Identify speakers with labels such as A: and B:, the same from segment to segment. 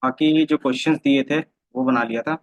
A: बाकी जो क्वेश्चंस दिए थे वो बना लिया था।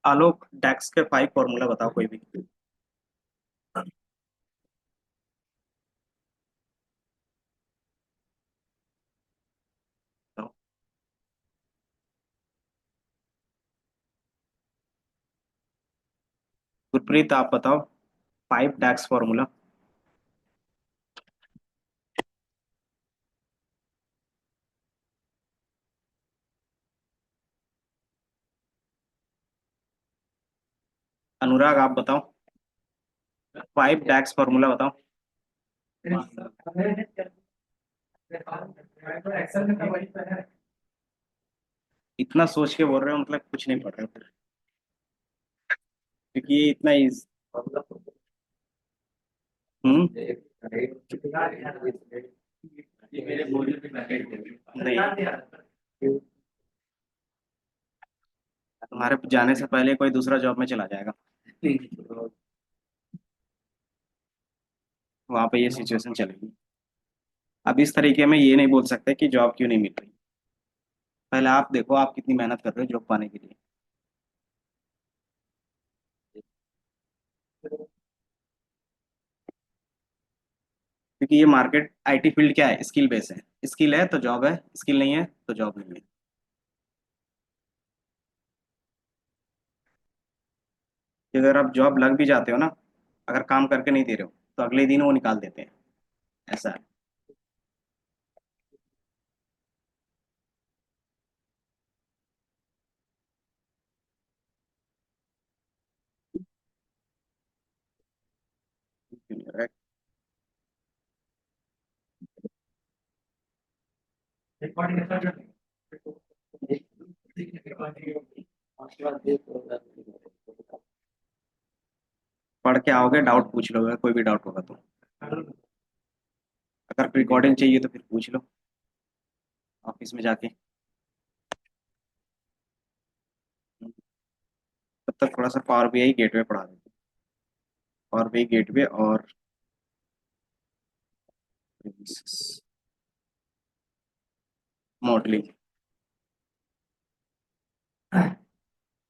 A: आलोक, डैक्स के 5 फॉर्मूला बताओ कोई भी। बताओ। गुरप्रीत आप बताओ, 5 डैक्स फॉर्मूला। अनुराग आप बताओ, 5 डैक्स फॉर्मूला बताओ। इतना सोच के बोल रहे हो मतलब कुछ नहीं पढ़ रहे हो फिर। क्योंकि ये इतना इज। हम्म। नहीं, तुम्हारे जाने से पहले कोई दूसरा जॉब में चला जाएगा। वहां पे ये सिचुएशन चलेगी। अब इस तरीके में ये नहीं बोल सकते कि जॉब क्यों नहीं मिल रही। पहले आप देखो आप कितनी मेहनत कर रहे हो जॉब पाने के लिए। क्योंकि ये मार्केट आईटी फील्ड क्या है, स्किल बेस है। स्किल है तो जॉब है, स्किल नहीं है तो जॉब नहीं है। कि अगर आप जॉब लग भी जाते हो ना, अगर काम करके नहीं दे रहे हो तो अगले दिन वो निकाल देते हैं। ऐसा है। पढ़ के आओगे, डाउट पूछ लो, अगर कोई भी डाउट होगा तो। अगर रिकॉर्डिंग चाहिए तो फिर पूछ लो ऑफिस में जाके। तक थोड़ा सा पावर बीआई गेटवे पढ़ा देते हैं। पावर बीआई गेटवे और मॉडलिंग।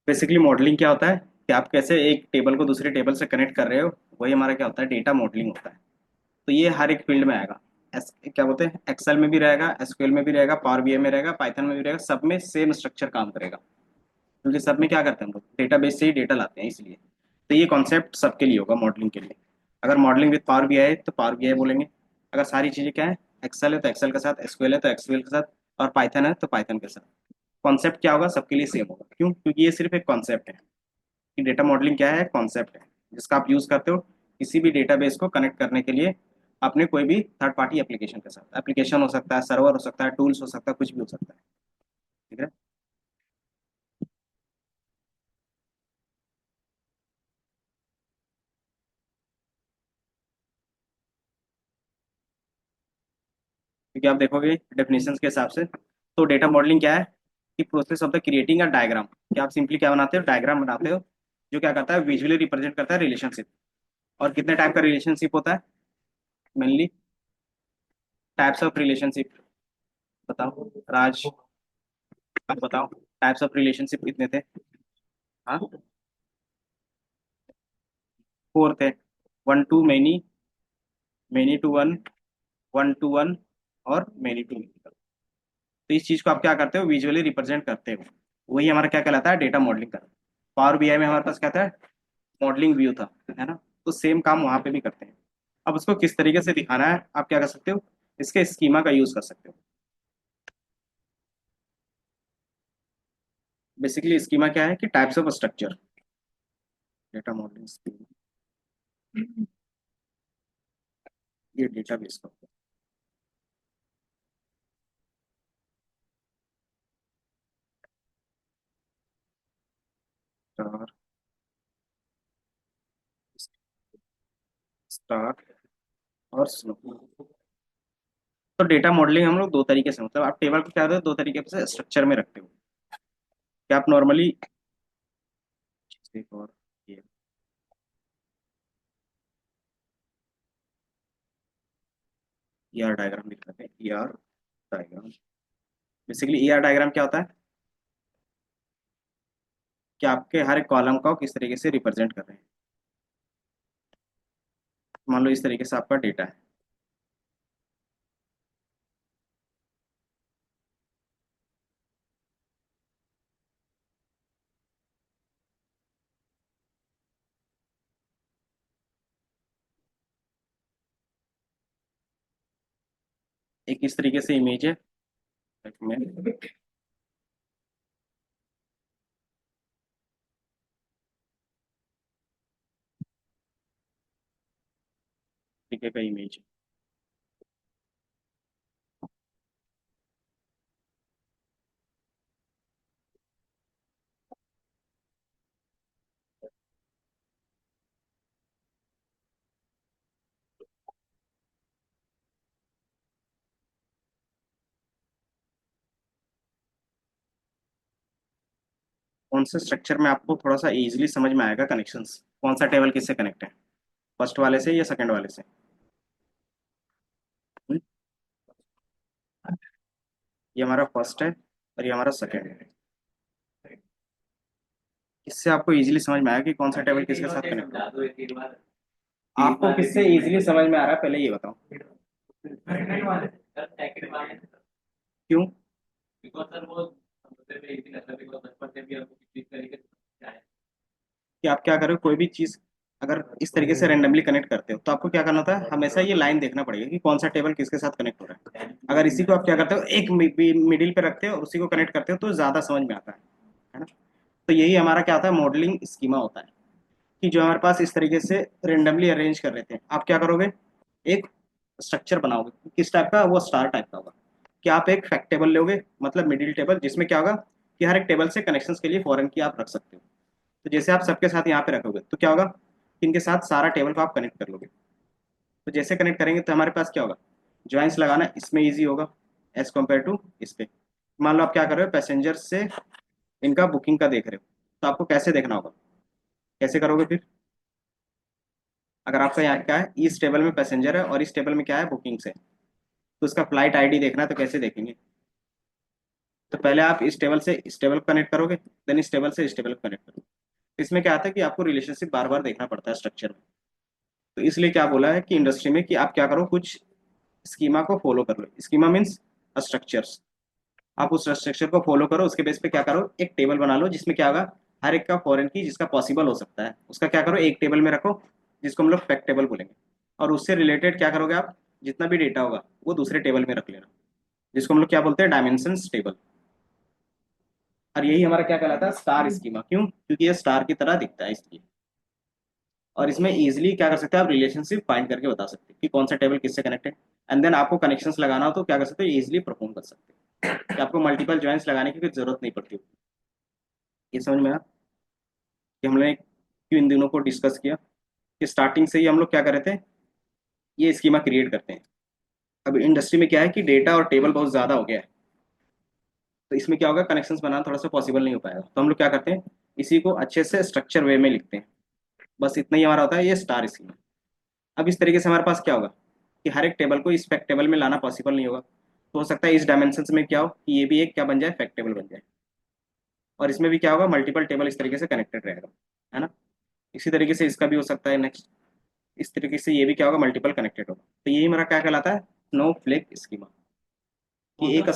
A: बेसिकली मॉडलिंग क्या होता है कि आप कैसे एक टेबल को दूसरे टेबल से कनेक्ट कर रहे हो, वही हमारा क्या होता है, डेटा मॉडलिंग होता है। तो ये हर एक फील्ड में आएगा। क्या बोलते हैं, एक्सेल में भी रहेगा, एसक्यूएल में भी रहेगा, पावर बीआई में रहेगा, पाइथन में भी रहेगा, सब में सेम स्ट्रक्चर काम करेगा। क्योंकि सब में क्या करते हैं हम लोग, डेटाबेस से ही डेटा लाते हैं इसलिए। तो ये कॉन्सेप्ट सबके लिए होगा मॉडलिंग के लिए। अगर मॉडलिंग विद पावर बीआई है तो पावर बीआई बोलेंगे। अगर सारी चीजें क्या है, एक्सेल है तो एक्सेल के साथ, एसक्यूएल है तो एसक्यूएल के साथ, और पाइथन है तो पाइथन के साथ। कॉन्सेप्ट क्या होगा, सबके लिए सेम होगा। क्यों? क्योंकि ये सिर्फ एक कॉन्सेप्ट है कि डेटा मॉडलिंग क्या है, कॉन्सेप्ट है जिसका आप यूज करते हो किसी भी डेटाबेस को कनेक्ट करने के लिए, अपने कोई भी थर्ड पार्टी एप्लीकेशन के साथ। एप्लीकेशन हो सकता है, सर्वर हो सकता है, टूल्स हो सकता है, कुछ भी हो सकता है। ठीक है। क्योंकि आप देखोगे डेफिनेशन के हिसाब से, तो डेटा मॉडलिंग क्या है कि process of the creating a diagram, कि आप सिंपली क्या बनाते हो, डायग्राम बनाते हो जो क्या करता है, विजुअली रिप्रेजेंट करता है रिलेशनशिप। और कितने टाइप का रिलेशनशिप होता है, मेनली टाइप्स ऑफ रिलेशनशिप। बताओ राज, आप बताओ टाइप्स ऑफ रिलेशनशिप कितने थे। हाँ, फोर थे। One to many, many to one, one to one, और मैनी टू मैनी। तो इस चीज को आप क्या करते हो, विजुअली रिप्रेजेंट करते हो। वही हमारा क्या कहलाता है, डेटा मॉडलिंग का। पावर बीआई में हमारे पास क्या था, मॉडलिंग व्यू था, है ना। तो सेम काम वहां पे भी करते हैं। अब उसको किस तरीके से दिखाना है, आप क्या कर सकते हो, इसके स्कीमा का यूज कर सकते हो। बेसिकली स्कीमा क्या है कि types of structure, data modelling schema, ये डेटा बेस का स्टार, स्टार और स्नो। तो डेटा मॉडलिंग हम लोग दो तरीके से, मतलब आप टेबल को क्या करते हो, दो तरीके से स्ट्रक्चर में रखते हो। कि आप नॉर्मली, एक और ये ईआर डायग्राम लिख लेते हैं, ER diagram. Basically ER diagram क्या होता है कि आपके हर एक कॉलम को किस तरीके से रिप्रेजेंट कर रहे हैं। मान लो इस तरीके से आपका डेटा है। एक इस तरीके से इमेज है, एक में तरीके का इमेज है। कौन से स्ट्रक्चर में आपको थोड़ा सा इजीली समझ में आएगा कनेक्शंस, कौन सा टेबल किससे कनेक्ट है, फर्स्ट वाले से या सेकंड वाले से। हम्म? ये हमारा फर्स्ट है और ये हमारा सेकंड है। इससे आपको इजीली समझ में आएगा कि कौन सा टेबल किसके साथ कनेक्ट है। आपको किससे इजीली समझ में आ रहा है, पहले ये बताओ। क्यों? कि आप क्या करो, कोई भी चीज अगर इस तरीके से रेंडमली कनेक्ट करते हो तो आपको क्या करना होता है, हमेशा ये लाइन देखना पड़ेगा कि कौन सा टेबल किसके साथ कनेक्ट हो रहा है। अगर इसी को आप क्या करते हो, एक मिडिल पे रखते हो और उसी को कनेक्ट करते हो तो ज्यादा समझ में आता है ना। तो यही हमारा क्या होता है, मॉडलिंग स्कीमा होता है। कि जो हमारे पास इस तरीके से रेंडमली अरेंज कर लेते हैं, आप क्या करोगे, एक स्ट्रक्चर बनाओगे किस टाइप का, वो स्टार टाइप का होगा। कि आप एक फैक्ट टेबल लोगे, मतलब मिडिल टेबल, जिसमें क्या होगा कि हर एक टेबल से कनेक्शंस के लिए फॉरेन की आप रख सकते हो। तो जैसे आप सबके साथ यहाँ पे रखोगे तो क्या होगा कि इनके साथ सारा टेबल को आप कनेक्ट कर लोगे। तो जैसे कनेक्ट करेंगे तो हमारे पास क्या होगा, ज्वाइंस लगाना इसमें ईजी होगा एज कम्पेयर टू इस पे। मान लो आप क्या कर रहे हो, पैसेंजर से इनका बुकिंग का देख रहे हो, तो आपको कैसे देखना होगा, कैसे करोगे फिर? अगर आपका यहाँ क्या है, इस टेबल में पैसेंजर है और इस टेबल में क्या है, बुकिंग्स है, तो उसका फ्लाइट आईडी देखना है तो कैसे देखेंगे? तो पहले आप इस टेबल से इस टेबल को कनेक्ट करोगे, देन इस टेबल से इस टेबल को कनेक्ट करोगे। इसमें क्या आता है कि आपको रिलेशनशिप बार बार देखना पड़ता है स्ट्रक्चर में। तो इसलिए क्या बोला है कि इंडस्ट्री में कि आप क्या करो, कुछ स्कीमा को फॉलो कर लो। Schema means structures. आप उस स्ट्रक्चर को फॉलो करो, उसके बेस पे क्या करो, एक टेबल बना लो जिसमें क्या होगा, हर एक का फॉरेन की जिसका पॉसिबल हो सकता है उसका क्या करो, एक टेबल में रखो, जिसको हम लोग फैक्ट टेबल बोलेंगे। और उससे रिलेटेड क्या करोगे आप, जितना भी डेटा होगा वो दूसरे टेबल में रख लेना, जिसको हम लोग क्या बोलते हैं, डायमेंशंस टेबल। और यही हमारा क्या कहलाता है, स्टार स्कीमा। क्यों? क्योंकि ये स्टार की तरह दिखता है इसलिए। और इसमें इजीली क्या कर सकते हैं आप, रिलेशनशिप फाइंड करके बता सकते हैं कि कौन सा टेबल किससे कनेक्टेड। एंड देन आपको कनेक्शंस लगाना हो तो क्या कर सकते हो, इजीली परफॉर्म कर सकते हैं, कि आपको मल्टीपल जॉइंट्स लगाने की कोई जरूरत नहीं पड़ती। ये समझ में आया कि हम लोग ने क्यों इन दिनों को डिस्कस किया, कि स्टार्टिंग से ही हम लोग क्या कर रहे थे, ये स्कीमा क्रिएट करते हैं। अब इंडस्ट्री में क्या है कि डेटा और टेबल बहुत ज़्यादा हो गया है, तो इसमें क्या होगा, कनेक्शंस बनाना थोड़ा सा पॉसिबल नहीं हो पाएगा। तो हम लोग क्या करते हैं, इसी को अच्छे से स्ट्रक्चर वे में लिखते हैं। बस इतना ही हमारा होता है, ये स्टार स्कीमा। अब इस तरीके से हमारे पास क्या होगा, कि हर एक टेबल को इस फैक्ट टेबल में लाना पॉसिबल नहीं होगा, तो हो सकता है इस डायमेंशन में क्या हो कि ये भी एक क्या बन जाए, फैक्ट टेबल बन जाए। और इसमें भी क्या होगा, मल्टीपल टेबल इस तरीके से कनेक्टेड रहेगा, है ना। इसी तरीके से इसका भी हो सकता है नेक्स्ट, इस तरीके से ये भी क्या होगा, मल्टीपल कनेक्टेड होगा। तो यही हमारा क्या कहलाता है, स्नोफ्लेक स्कीमा। कि एक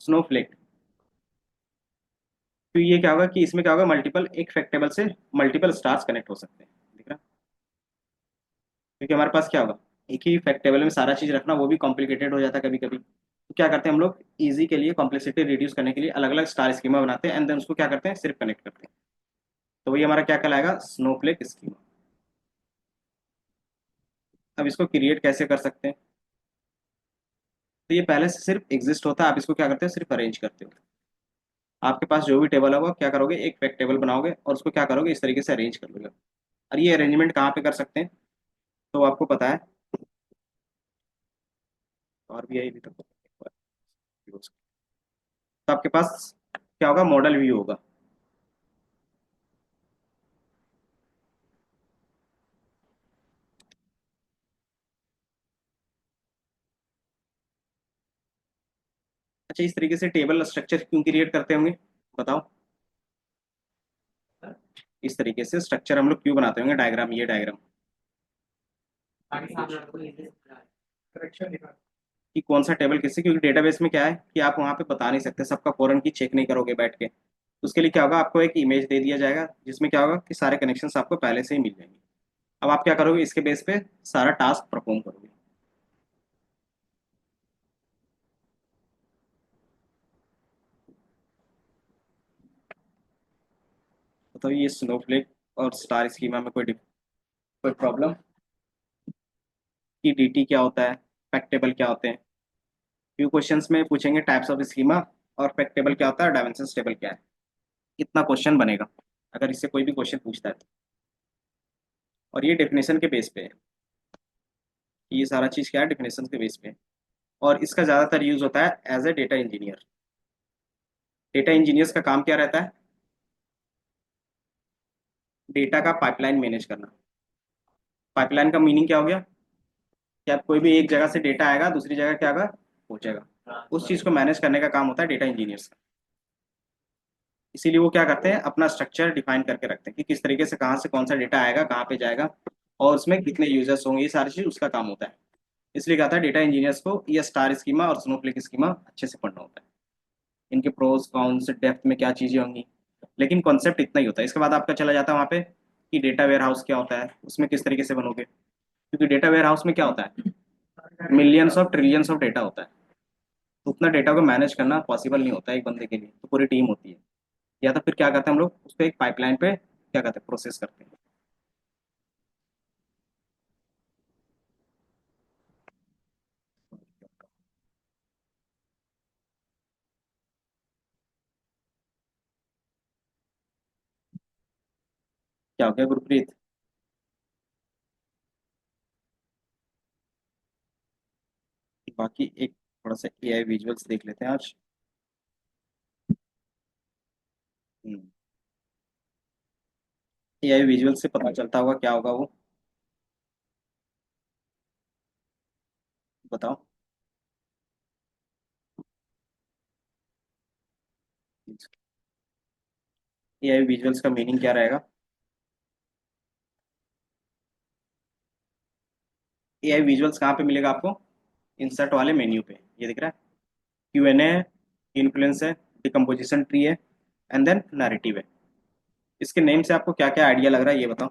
A: स्नोफ्लेक, तो ये क्या होगा कि इसमें क्या होगा, मल्टीपल एक फैक्ट टेबल से मल्टीपल स्टार्स कनेक्ट हो सकते हैं, दिख रहा है? क्योंकि हमारे पास क्या होगा, एक ही फैक्ट टेबल में सारा चीज रखना वो भी कॉम्प्लिकेटेड हो जाता है कभी कभी। तो क्या करते हैं हम लोग, इजी के लिए, कॉम्प्लेक्सिटी रिड्यूस करने के लिए अलग अलग स्टार स्कीमा बनाते हैं, एंड देन उसको क्या करते हैं, सिर्फ कनेक्ट करते हैं। तो वही हमारा क्या कहलाएगा, स्नोफ्लेक स्कीमा। अब इसको क्रिएट कैसे कर सकते हैं, तो ये पहले से सिर्फ एग्जिस्ट होता है, आप इसको क्या करते हो, सिर्फ अरेंज करते हो। आपके पास जो भी टेबल होगा क्या करोगे, एक फैक्ट टेबल बनाओगे और उसको क्या करोगे, इस तरीके से अरेंज कर लोगे। और ये अरेंजमेंट कहाँ पे कर सकते हैं, तो आपको पता है, और भी है भी तो। तो आपके पास क्या होगा, मॉडल व्यू होगा। अच्छा, इस तरीके से टेबल स्ट्रक्चर क्यों क्रिएट करते होंगे, बताओ। इस तरीके से स्ट्रक्चर हम लोग क्यों बनाते होंगे, डायग्राम, ये डायग्राम, कि कौन सा टेबल किससे, क्योंकि डेटाबेस में क्या है कि आप वहाँ पे बता नहीं सकते, सबका फॉरन की चेक नहीं करोगे बैठ के। तो उसके लिए क्या होगा, आपको एक इमेज दे दिया जाएगा जिसमें क्या होगा कि सारे कनेक्शंस आपको पहले से ही मिल जाएंगे। अब आप क्या करोगे, इसके बेस पे सारा टास्क परफॉर्म करोगे। तो ये स्नोफ्लेक और स्टार स्कीमा में कोई प्रॉब्लम, कि डीटी क्या होता है, फैक्ट टेबल क्या होते हैं। फ्यू क्वेश्चंस में पूछेंगे टाइप्स ऑफ स्कीमा, और फैक्ट टेबल क्या होता है, डायमेंशंस टेबल क्या है। इतना क्वेश्चन बनेगा अगर इससे कोई भी क्वेश्चन पूछता है तो। और ये डेफिनेशन के बेस पे है, ये सारा चीज क्या है, डेफिनेशन के बेस पे है। और इसका ज्यादातर यूज होता है as a data engineer. Data engineers का काम क्या रहता है, डेटा का पाइपलाइन मैनेज करना। पाइपलाइन का मीनिंग क्या हो गया, कि आप कोई भी एक जगह से डेटा आएगा दूसरी जगह क्या होगा, पहुंचेगा, उस चीज को मैनेज करने का काम होता है डेटा इंजीनियर्स का। इसीलिए वो क्या करते हैं, अपना स्ट्रक्चर डिफाइन करके रखते हैं कि किस तरीके से कहाँ से कौन सा डेटा आएगा, कहाँ पे जाएगा, और उसमें कितने यूजर्स होंगे, ये सारी चीज उसका काम होता है। इसलिए कहता है डेटा इंजीनियर्स को ये स्टार स्कीमा और स्नोफ्लेक स्कीमा अच्छे से पढ़ना होता है। इनके प्रोज कॉन्स, डेप्थ में क्या चीजें होंगी, लेकिन कॉन्सेप्ट इतना ही होता है। इसके बाद आपका चला जाता है वहाँ पे कि डेटा वेयर हाउस क्या होता है, उसमें किस तरीके से बनोगे, क्योंकि डेटा वेयर हाउस में क्या होता है, millions of trillions of data होता है। तो उतना डेटा को मैनेज करना पॉसिबल नहीं होता है एक बंदे के लिए, तो पूरी टीम होती है। या तो फिर क्या करते हैं हम लोग, उस पर एक पाइपलाइन पे क्या करते हैं, प्रोसेस करते हैं। क्या हो गया गुरप्रीत? बाकी एक थोड़ा सा एआई विजुअल्स देख लेते हैं आज। हम्म, एआई विजुअल से पता चलता होगा क्या होगा वो, बताओ। एआई विजुअल्स का मीनिंग क्या रहेगा? एआई विजुअल्स कहाँ पे मिलेगा आपको? इंसर्ट वाले मेन्यू पे, ये दिख रहा है। Q&A, इन्फ्लुएंस है, डिकम्पोजिशन ट्री है, एंड देन नैरेटिव है। इसके नेम से आपको क्या क्या आइडिया लग रहा है ये बताओ।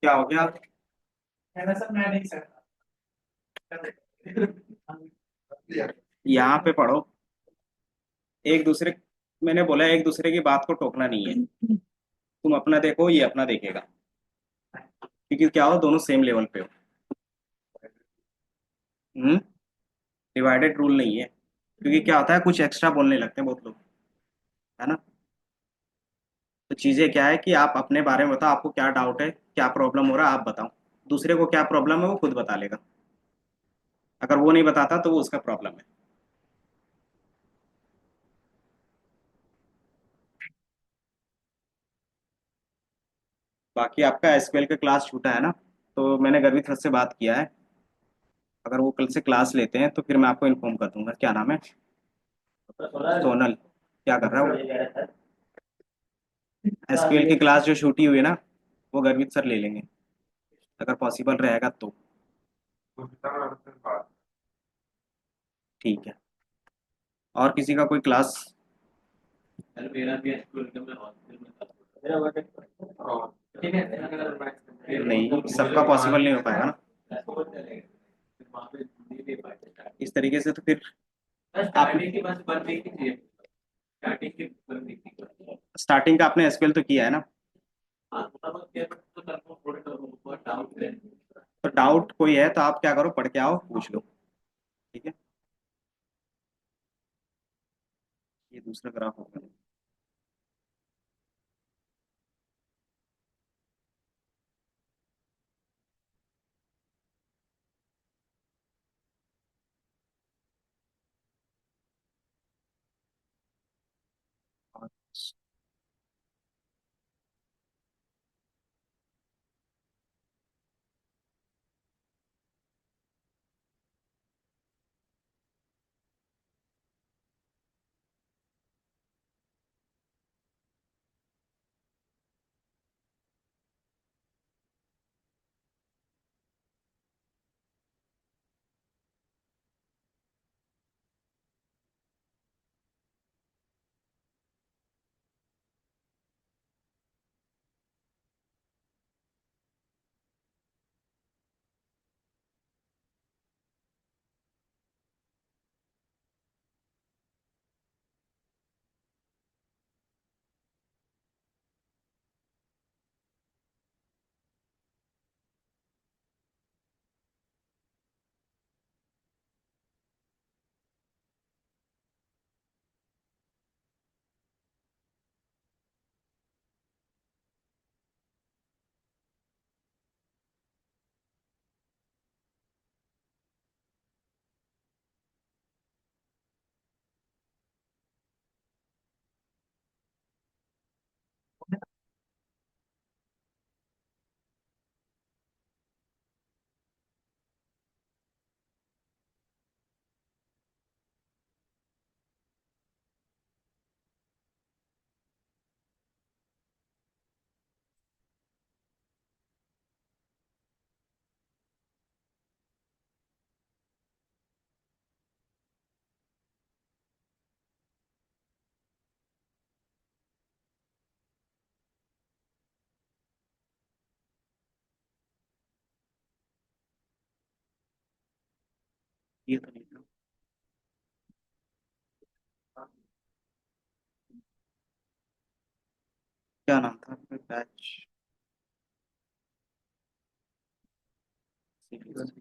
A: क्या हो गया? यहाँ पे पढ़ो। एक दूसरे मैंने बोला एक दूसरे की बात को टोकना नहीं है। तुम अपना देखो, ये अपना देखेगा, क्योंकि क्या हो, दोनों सेम लेवल पे हो। हम्म। डिवाइडेड रूल नहीं है, क्योंकि क्या होता है, कुछ एक्स्ट्रा बोलने लगते हैं बहुत लोग, है ना। तो चीजें क्या है कि आप अपने बारे में बताओ, आपको क्या डाउट है, क्या प्रॉब्लम हो रहा है आप बताओ। दूसरे को क्या प्रॉब्लम है वो खुद बता लेगा। अगर वो नहीं बताता तो वो उसका प्रॉब्लम है। बाकी आपका एसक्यूएल का क्लास छूटा है ना, तो मैंने गर्वित सर से बात किया है। अगर वो कल से क्लास लेते हैं तो फिर मैं आपको इन्फॉर्म कर दूंगा। क्या नाम है? सोनल। क्या कर रहा है वो? एसक्यूएल की क्लास जो छूटी हुई है ना, वो गर्वित सर ले लेंगे, अगर पॉसिबल रहेगा तो। ठीक है। और किसी का कोई क्लास? नहीं, सबका पॉसिबल नहीं हो पाएगा ना। इस तरीके से तो फिर आप स्टार्टिंग का आपने एसक्यूएल तो किया है ना। तो डाउट कोई है तो आप क्या करो, पढ़ के आओ, पूछ लो। ठीक है। ये दूसरा ग्राफ होगा। ये तो नहीं था। क्या नाम था आपका बैच सीरीज?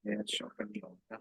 A: ये शॉर्ट कर दिया होगा।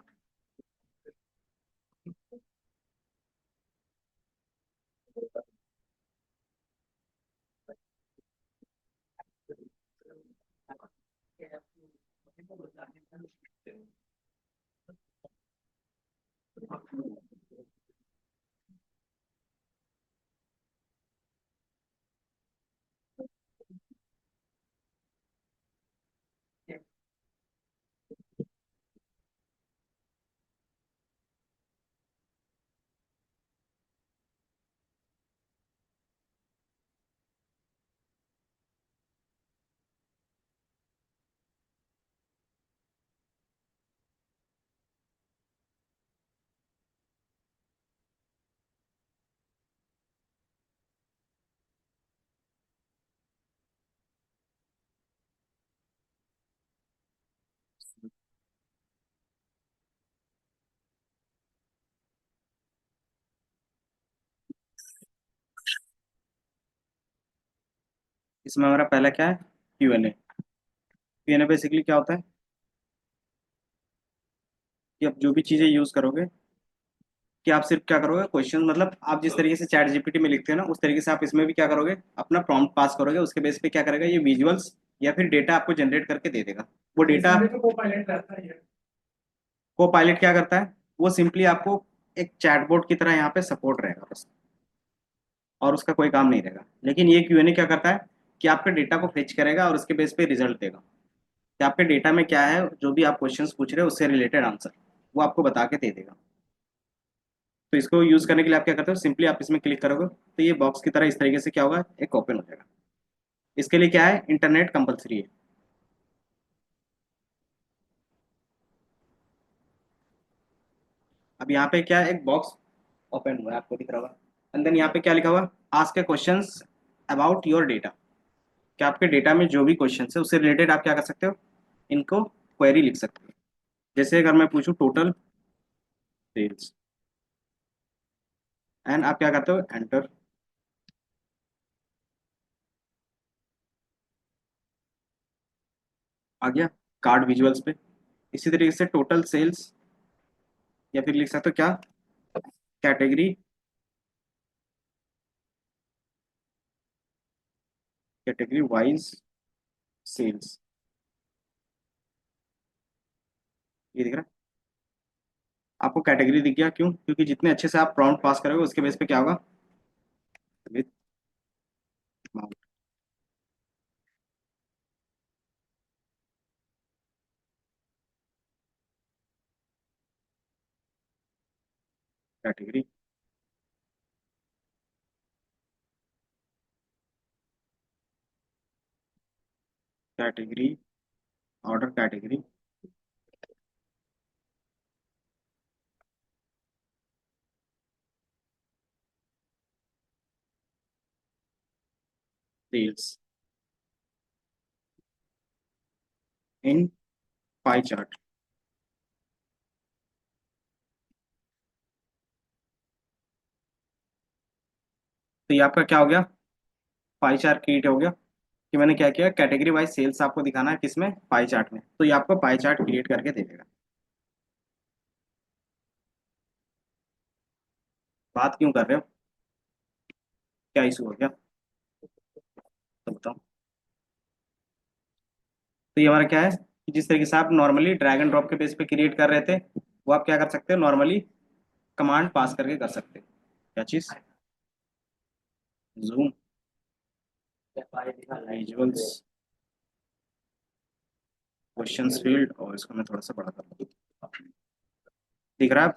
A: इसमें हमारा पहला क्या है? Q&A। Q&A बेसिकली क्या होता है कि आप जो भी चीजें यूज करोगे, कि आप सिर्फ क्या करोगे, क्वेश्चन मतलब आप जिस तरीके से चैट जीपीटी में लिखते हो ना, उस तरीके से आप इसमें भी क्या करोगे, अपना प्रॉम्प्ट पास करोगे, उसके बेस पे क्या करेगा ये विजुअल्स या फिर डेटा आपको जनरेट करके दे देगा। वो डेटा को पायलट क्या करता है, वो सिंपली आपको एक चैटबॉट की तरह यहाँ पे सपोर्ट रहेगा बस, और उसका कोई काम नहीं रहेगा। लेकिन ये Q&A क्या करता है कि आपके डेटा को फेच करेगा और उसके बेस पे रिजल्ट देगा कि आपके डेटा में क्या है, जो भी आप क्वेश्चंस पूछ रहे हो उससे रिलेटेड आंसर वो आपको बता के दे देगा। तो इसको यूज करने के लिए आप क्या करते हो, सिंपली आप इसमें क्लिक करोगे तो ये बॉक्स की तरह इस तरीके से क्या होगा, एक ओपन हो जाएगा। इसके लिए क्या है, इंटरनेट कंपलसरी है। अब यहाँ पे क्या है, एक बॉक्स ओपन हुआ है, आपको दिख रहा होगा। अंदर यहाँ पे क्या लिखा हुआ, ask A questions about your data. क्या आपके डेटा में जो भी क्वेश्चन है उससे रिलेटेड आप क्या कर सकते हो, इनको क्वेरी लिख सकते हो। जैसे अगर मैं पूछूं टोटल सेल्स, एंड आप क्या करते हो, एंटर। आ गया कार्ड विजुअल्स पे। इसी तरीके से टोटल सेल्स, या फिर लिख सकते हो क्या, कैटेगरी, कैटेगरी वाइज सेल्स। ये दिख रहा है आपको, कैटेगरी दिख गया, क्यों, क्योंकि जितने अच्छे से आप प्रॉम्प्ट पास करोगे उसके बेस पे क्या होगा, with amount, category, category, order category, sales in pie chart. तो ये आपका क्या हो गया, पाई चार्ट क्रिएट हो गया। कि मैंने क्या किया, कैटेगरी वाइज सेल्स आपको दिखाना है किसमें, पाई चार्ट में, तो ये आपको पाई चार्ट क्रिएट करके दे देगा। बात क्यों कर रहे हो, क्या इशू हो गया, तो बताओ। तो ये हमारा क्या है कि जिस तरीके से आप नॉर्मली ड्रैग एंड ड्रॉप के बेस पे क्रिएट कर रहे थे, वो आप क्या कर सकते हो, नॉर्मली कमांड पास करके कर सकते हो। क्या चीज, जूम, विजुअल्स, क्वेश्चंस फील्ड, और इसको मैं थोड़ा सा बड़ा कर दूँ। दिख रहा है?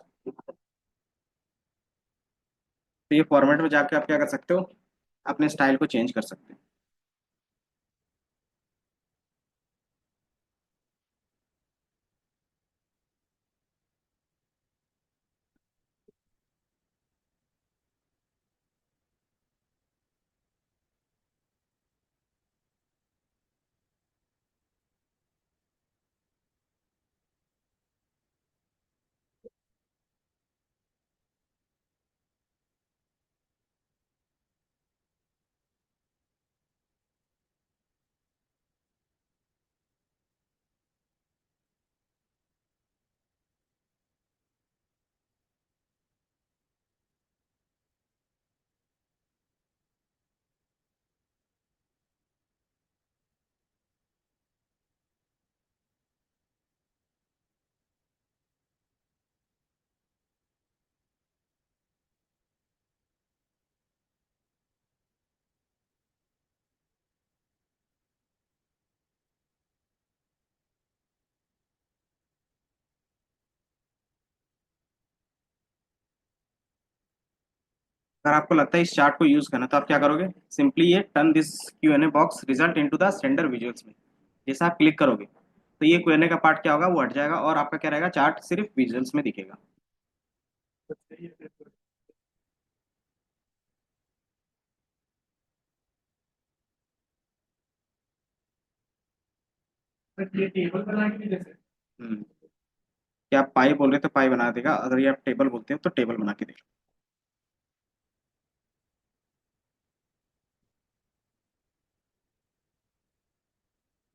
A: तो ये फॉर्मेट में जाके आप क्या कर सकते हो, अपने स्टाइल को चेंज कर सकते हो। अगर आपको लगता है इस चार्ट को यूज करना, तो आप क्या करोगे, सिंपली ये turn this Q&A box result into the standard visuals में, जैसे आप क्लिक करोगे तो ये Q&A का पार्ट क्या होगा, वो हट जाएगा और आपका क्या रहेगा, चार्ट सिर्फ विजुअल्स में दिखेगा। हम्म। क्या आप पाई बोल रहे तो पाई बना देगा, अगर ये आप टेबल बोलते हो तो टेबल बना के देगा।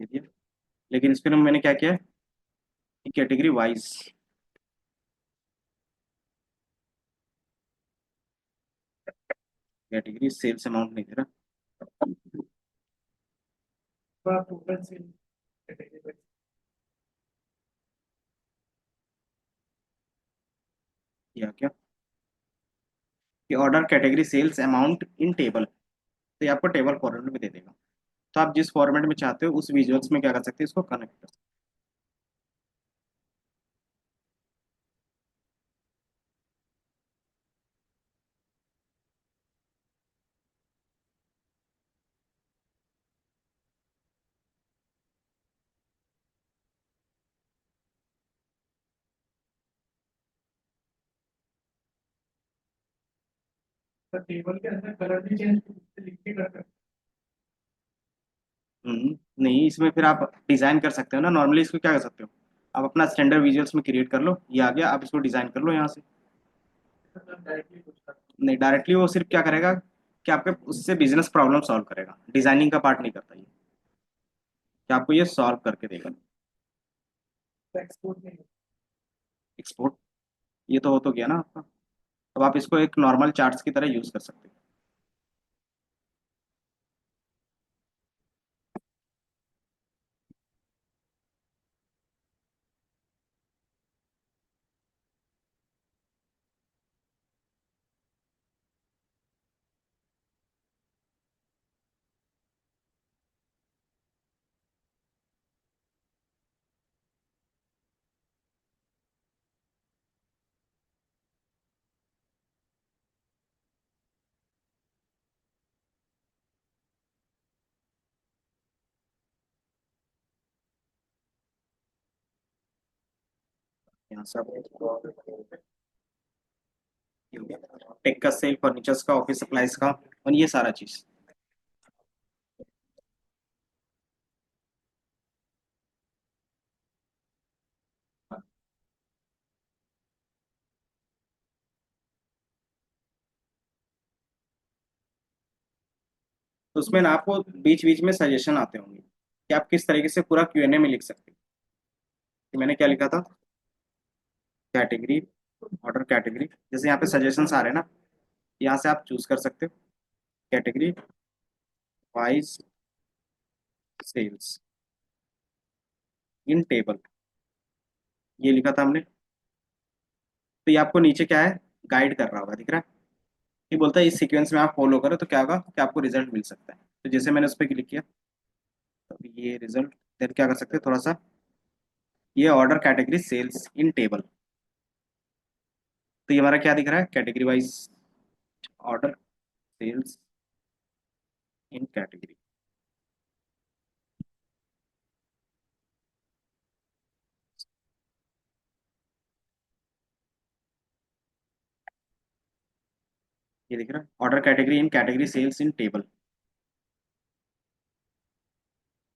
A: ठीक है? लेकिन इस पर मैंने क्या किया है, category wise, category sales amount नहीं दे रहा। या क्या कि order category sales amount in table, तो ये आपको टेबल फॉर्मेट में दे देगा। तो आप जिस फॉर्मेट में चाहते हो उस विजुअल्स में क्या कर सकते हैं, इसको कनेक्ट कर सकते हो। नहीं, इसमें फिर आप डिजाइन कर सकते हो ना, नॉर्मली इसको क्या कर सकते हो, आप अपना स्टैंडर्ड विजुअल्स में क्रिएट कर लो, ये आ गया, आप इसको डिजाइन कर लो यहाँ से। नहीं, डायरेक्टली वो सिर्फ क्या करेगा कि आपके उससे बिजनेस प्रॉब्लम सॉल्व करेगा, डिजाइनिंग का पार्ट नहीं करता ये, कि आपको ये सॉल्व करके देगा। एक्सपोर्ट, ये तो गया ना आपका। अब आप इसको एक नॉर्मल चार्ट्स की तरह यूज कर सकते हो। यहाँ से आप ये हो गया टेक का, सेल फर्नीचर्स का, ऑफिस सप्लाईज का, और ये सारा चीज। तो उसमें ना आपको बीच बीच में सजेशन आते होंगे कि आप किस तरीके से पूरा Q&A में लिख सकते हो। कि मैंने क्या लिखा था, कैटेगरी, ऑर्डर कैटेगरी, जैसे यहाँ पे सजेशंस आ रहे हैं ना, यहाँ से आप चूज कर सकते हो category wise sales in table, ये लिखा था हमने। तो ये आपको नीचे क्या है, गाइड कर रहा होगा, दिख रहा है, ये बोलता है इस सीक्वेंस में आप फॉलो करो तो क्या होगा कि आपको रिजल्ट मिल सकता है। तो जैसे मैंने उस पर क्लिक किया, तो ये रिजल्ट, फिर क्या कर सकते हैं थोड़ा सा, ये order category sales in table, तो ये हमारा क्या दिख रहा है, category wise order sales in category. ये दिख रहा है order category in category sales in table.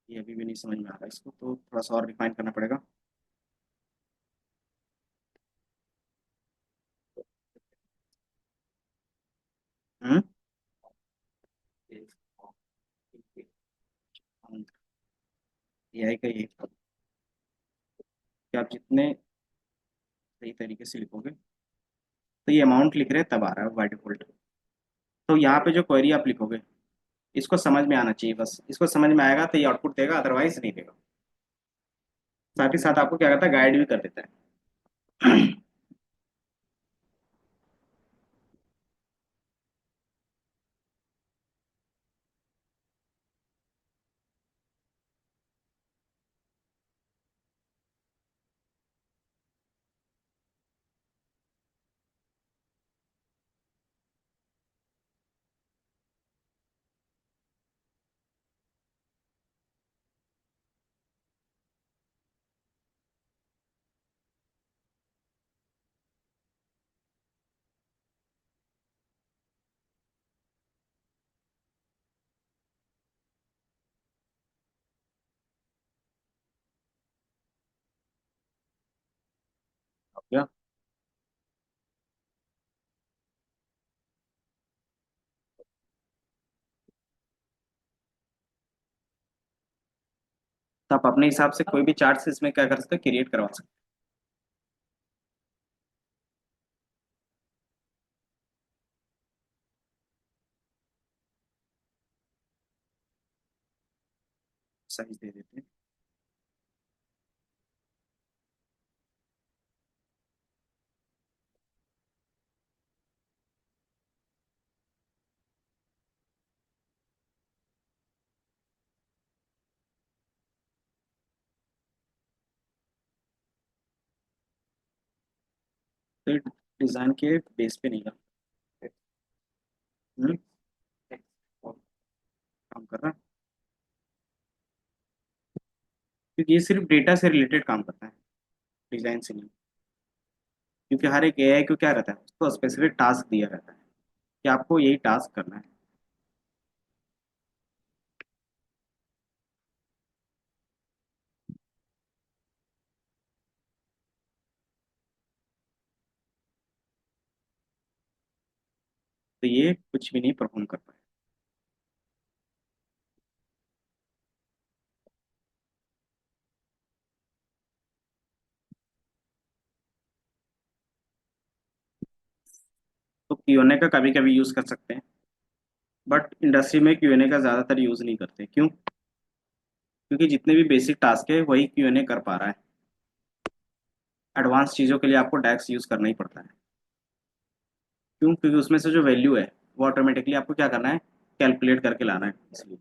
A: ये अभी भी नहीं समझ में आ रहा, इसको तो थोड़ा सा और रिफाइन करना पड़ेगा। हम्म। एआई का ये कि आप जितने सही तरीके से लिखोगे, तो ये अमाउंट लिख रहे हैं तब आ रहा है बाय डिफॉल्ट। तो यहाँ पे जो क्वेरी आप लिखोगे, इसको समझ में आना चाहिए, बस इसको समझ में आएगा तो ये आउटपुट देगा, अदरवाइज नहीं देगा। साथ ही साथ आपको क्या करता है, गाइड भी कर देता है। क्या, तो आप अपने हिसाब से कोई भी चार्ट इसमें क्या कर सकते हो, क्रिएट करवा सकते हो, साइज दे देते हैं। तो डिजाइन के बेस पे नहीं था। हम्म, काम कर रहा है, क्योंकि ये सिर्फ डेटा से रिलेटेड काम करता है, डिजाइन से नहीं। क्योंकि हर एक एआई को क्या रहता है, उसको स्पेसिफिक टास्क दिया रहता है कि आपको यही टास्क करना है। तो ये कुछ भी नहीं परफॉर्म कर पाए। तो क्यूएनए का कभी कभी यूज कर सकते हैं, बट इंडस्ट्री में क्यूएनए का ज्यादातर यूज नहीं करते। क्यों? क्योंकि जितने भी बेसिक टास्क है वही क्यूएनए कर पा रहा है। एडवांस चीजों के लिए आपको डैक्स यूज करना ही पड़ता है। क्यों? क्योंकि उसमें से जो वैल्यू है वो ऑटोमेटिकली आपको क्या करना है, कैलकुलेट करके लाना है, इसलिए।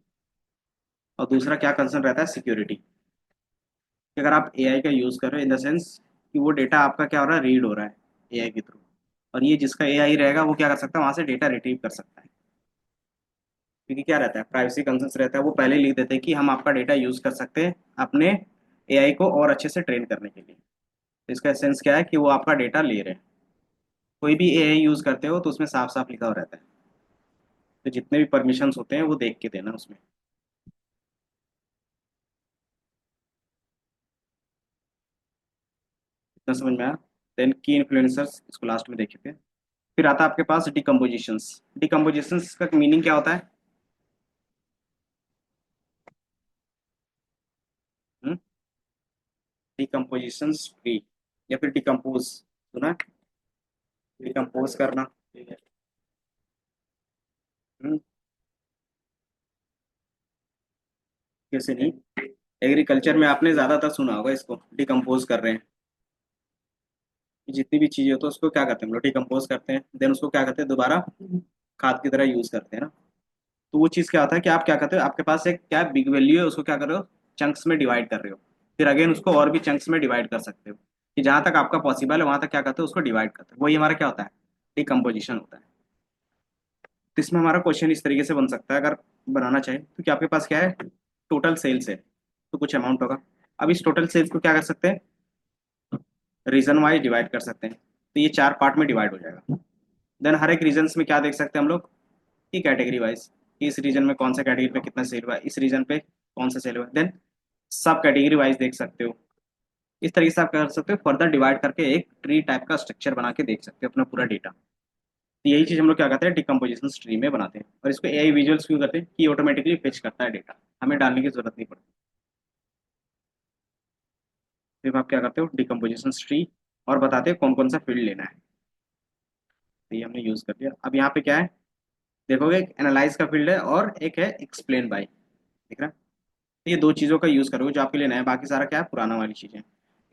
A: और दूसरा क्या कंसर्न रहता है, सिक्योरिटी। कि अगर आप एआई का यूज कर रहे हो इन द सेंस कि वो डेटा आपका क्या हो रहा है, रीड हो रहा है एआई के थ्रू। और ये जिसका एआई रहेगा वो क्या कर सकता है, वहां से डेटा रिट्रीव कर सकता है। क्योंकि क्या रहता है, प्राइवेसी कंसर्न्स रहता है, वो पहले ही लिख देते हैं कि हम आपका डेटा यूज कर सकते हैं अपने एआई को और अच्छे से ट्रेन करने के लिए। तो इसका सेंस क्या है कि वो आपका डेटा ले रहे हैं। कोई भी एआई यूज करते हो तो उसमें साफ साफ लिखा हुआ रहता है। तो जितने भी परमिशंस होते हैं वो देख के देना उसमें। इतना समझ में आया। देन की इन्फ्लुएंसर्स, इसको लास्ट में देखे थे। फिर आता है आपके पास डिकम्पोजिशंस। डिकम्पोजिशंस का मीनिंग क्या होता है? डिकम्पोजिशंस ट्री, या फिर डिकम्पोज, सुना? डिकम्पोज करना। हम्म, कैसे नहीं, एग्रीकल्चर में आपने ज्यादातर सुना होगा इसको, डिकम्पोज कर रहे हैं। कि जितनी भी चीजें होती है उसको क्या करते हैं हम लोग, डिकम्पोज करते हैं, देन उसको क्या करते हैं, दोबारा खाद की तरह यूज करते हैं ना। तो वो चीज क्या होता है कि आप क्या करते हो, आपके पास एक क्या बिग वैल्यू है, उसको क्या कर रहे हो, चंक्स में डिवाइड कर रहे हो। फिर अगेन उसको और भी चंक्स में डिवाइड कर सकते हो। कि जहां तक आपका पॉसिबल है वहां तक क्या करते हैं, उसको डिवाइड करते हैं। वही हमारा क्या होता है, डिकम्पोजिशन होता है। तो इसमें हमारा क्वेश्चन इस तरीके से बन सकता है, अगर बनाना चाहे तो, कि आपके पास क्या है, टोटल सेल्स है, तो कुछ अमाउंट होगा। अब इस टोटल सेल्स को क्या कर सकते हैं, रीजन वाइज डिवाइड कर सकते हैं, तो ये 4 पार्ट में डिवाइड हो जाएगा। देन हर एक रीजन में क्या देख सकते हैं हम लोग, की कैटेगरी वाइज, कि इस रीजन में कौन सा कैटेगरी पे कितना सेल हुआ है, इस रीजन पे कौन सा सेल हुआ है। देन सब कैटेगरी वाइज देख सकते हो। इस तरीके से आप कर सकते हो, फर्दर डिवाइड करके एक ट्री टाइप का स्ट्रक्चर बना के देख सकते हो अपना पूरा डेटा। तो यही चीज हम लोग क्या करते हैं, डिकम्पोजिशन ट्री में बनाते हैं, और इसको एआई विजुअल्स क्यों करते हैं, कि ऑटोमेटिकली फेच करता है डेटा, हमें डालने की जरूरत नहीं पड़ती। फिर आप क्या करते हो, डिकम्पोजिशन ट्री, और बताते हैं कौन कौन सा फील्ड लेना है। तो ये हमने यूज कर लिया। अब यहाँ पे क्या है, देखोगे एक एनालाइज का फील्ड है और एक है एक्सप्लेन बाय, दिख रहा है। तो ये दो चीजों का यूज करोगे जो आपके लिए नया है, बाकी सारा क्या है, पुराना वाली चीजें।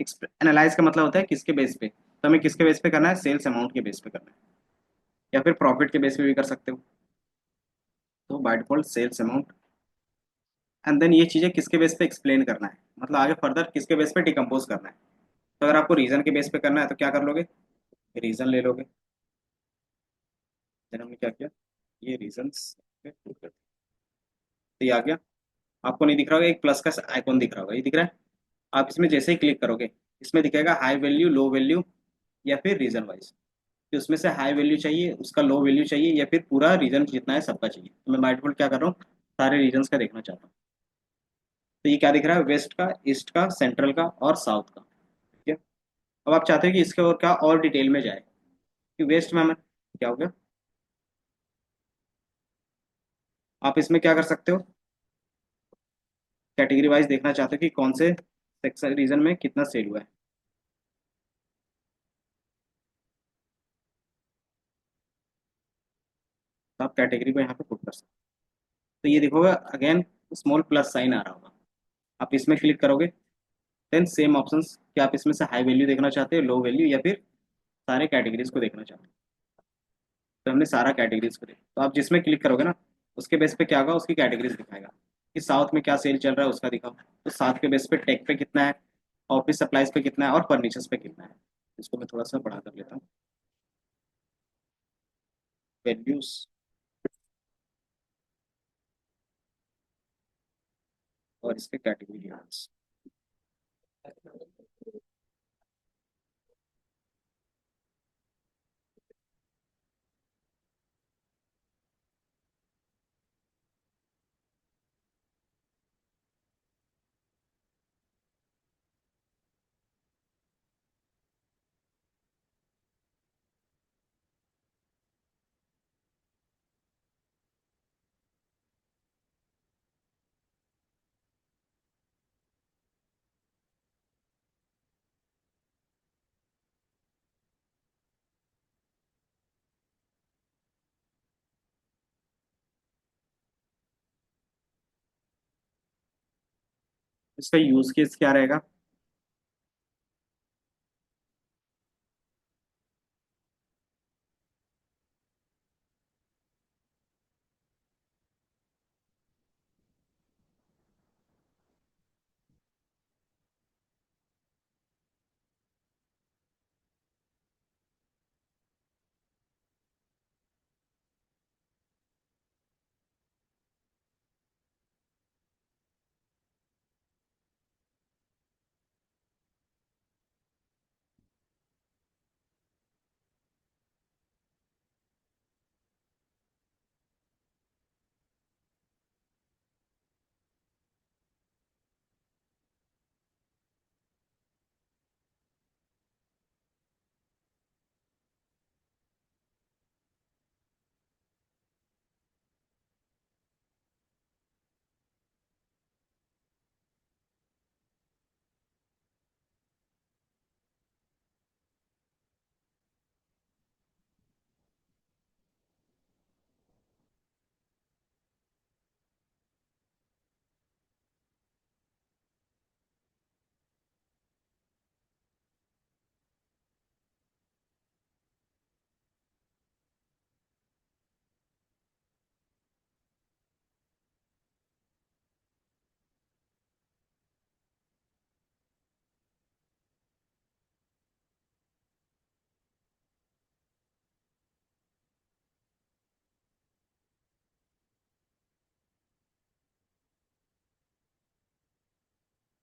A: एनालाइज का मतलब होता है किसके बेस पे, तो हमें किसके बेस पे करना है, सेल्स अमाउंट के बेस पे करना है, या फिर प्रॉफिट के बेस पे भी कर सकते हो। तो by default sales amount, and then ये चीजें किसके बेस पे एक्सप्लेन करना है, मतलब आगे फर्दर किसके बेस पे डिकम्पोज करना है। तो अगर आपको रीजन के बेस पे करना है तो क्या कर लोगे, रीजन ले लोगे। देन हमने क्या किया, ये रीजंस पे put कर दिया। तो ये आ गया। आपको नहीं दिख रहा होगा, एक प्लस का आइकॉन दिख रहा होगा, ये दिख रहा है। आप इसमें जैसे ही क्लिक करोगे, इसमें दिखेगा हाई वैल्यू, लो वैल्यू, या फिर रीजन वाइज। कि उसमें से हाई वैल्यू चाहिए, उसका लो वैल्यू चाहिए, या फिर पूरा रीजन जितना है सबका चाहिए। तो मैं बाय डिफॉल्ट क्या कर रहा हूँ, सारे रीजन्स का देखना चाहता हूँ। तो ये क्या दिख रहा है, वेस्ट का, ईस्ट का, सेंट्रल का और साउथ का। ठीक है। अब आप चाहते हो कि इसके और क्या और डिटेल में जाए, कि वेस्ट में हमें क्या हो गया, आप इसमें क्या कर सकते हो, कैटेगरी वाइज देखना चाहते हो कि कौन से सेक्शन रीजन में कितना सेल हुआ है। तो आप कैटेगरी को यहाँ पे पुट कर सकते हो। तो ये देखोगे अगेन स्मॉल प्लस साइन आ रहा होगा, आप इसमें क्लिक करोगे। देन सेम ऑप्शंस, कि आप इसमें से हाई वैल्यू देखना चाहते हो, लो वैल्यू, या फिर सारे कैटेगरीज को देखना चाहते हो। तो हमने सारा कैटेगरीज को देखा, तो आप जिसमें क्लिक करोगे ना, उसके बेस पे क्या होगा, उसकी कैटेगरीज दिखाएगा, कि साउथ में क्या सेल चल रहा है उसका दिखाओ। तो साउथ के बेस पे टेक पे कितना है, ऑफिस सप्लाईज पे कितना है, और फर्नीचर्स पे कितना है। इसको मैं थोड़ा सा बढ़ा कर लेता हूँ, वैल्यूज, और इसके कैटेगरी। इसका यूज केस क्या रहेगा,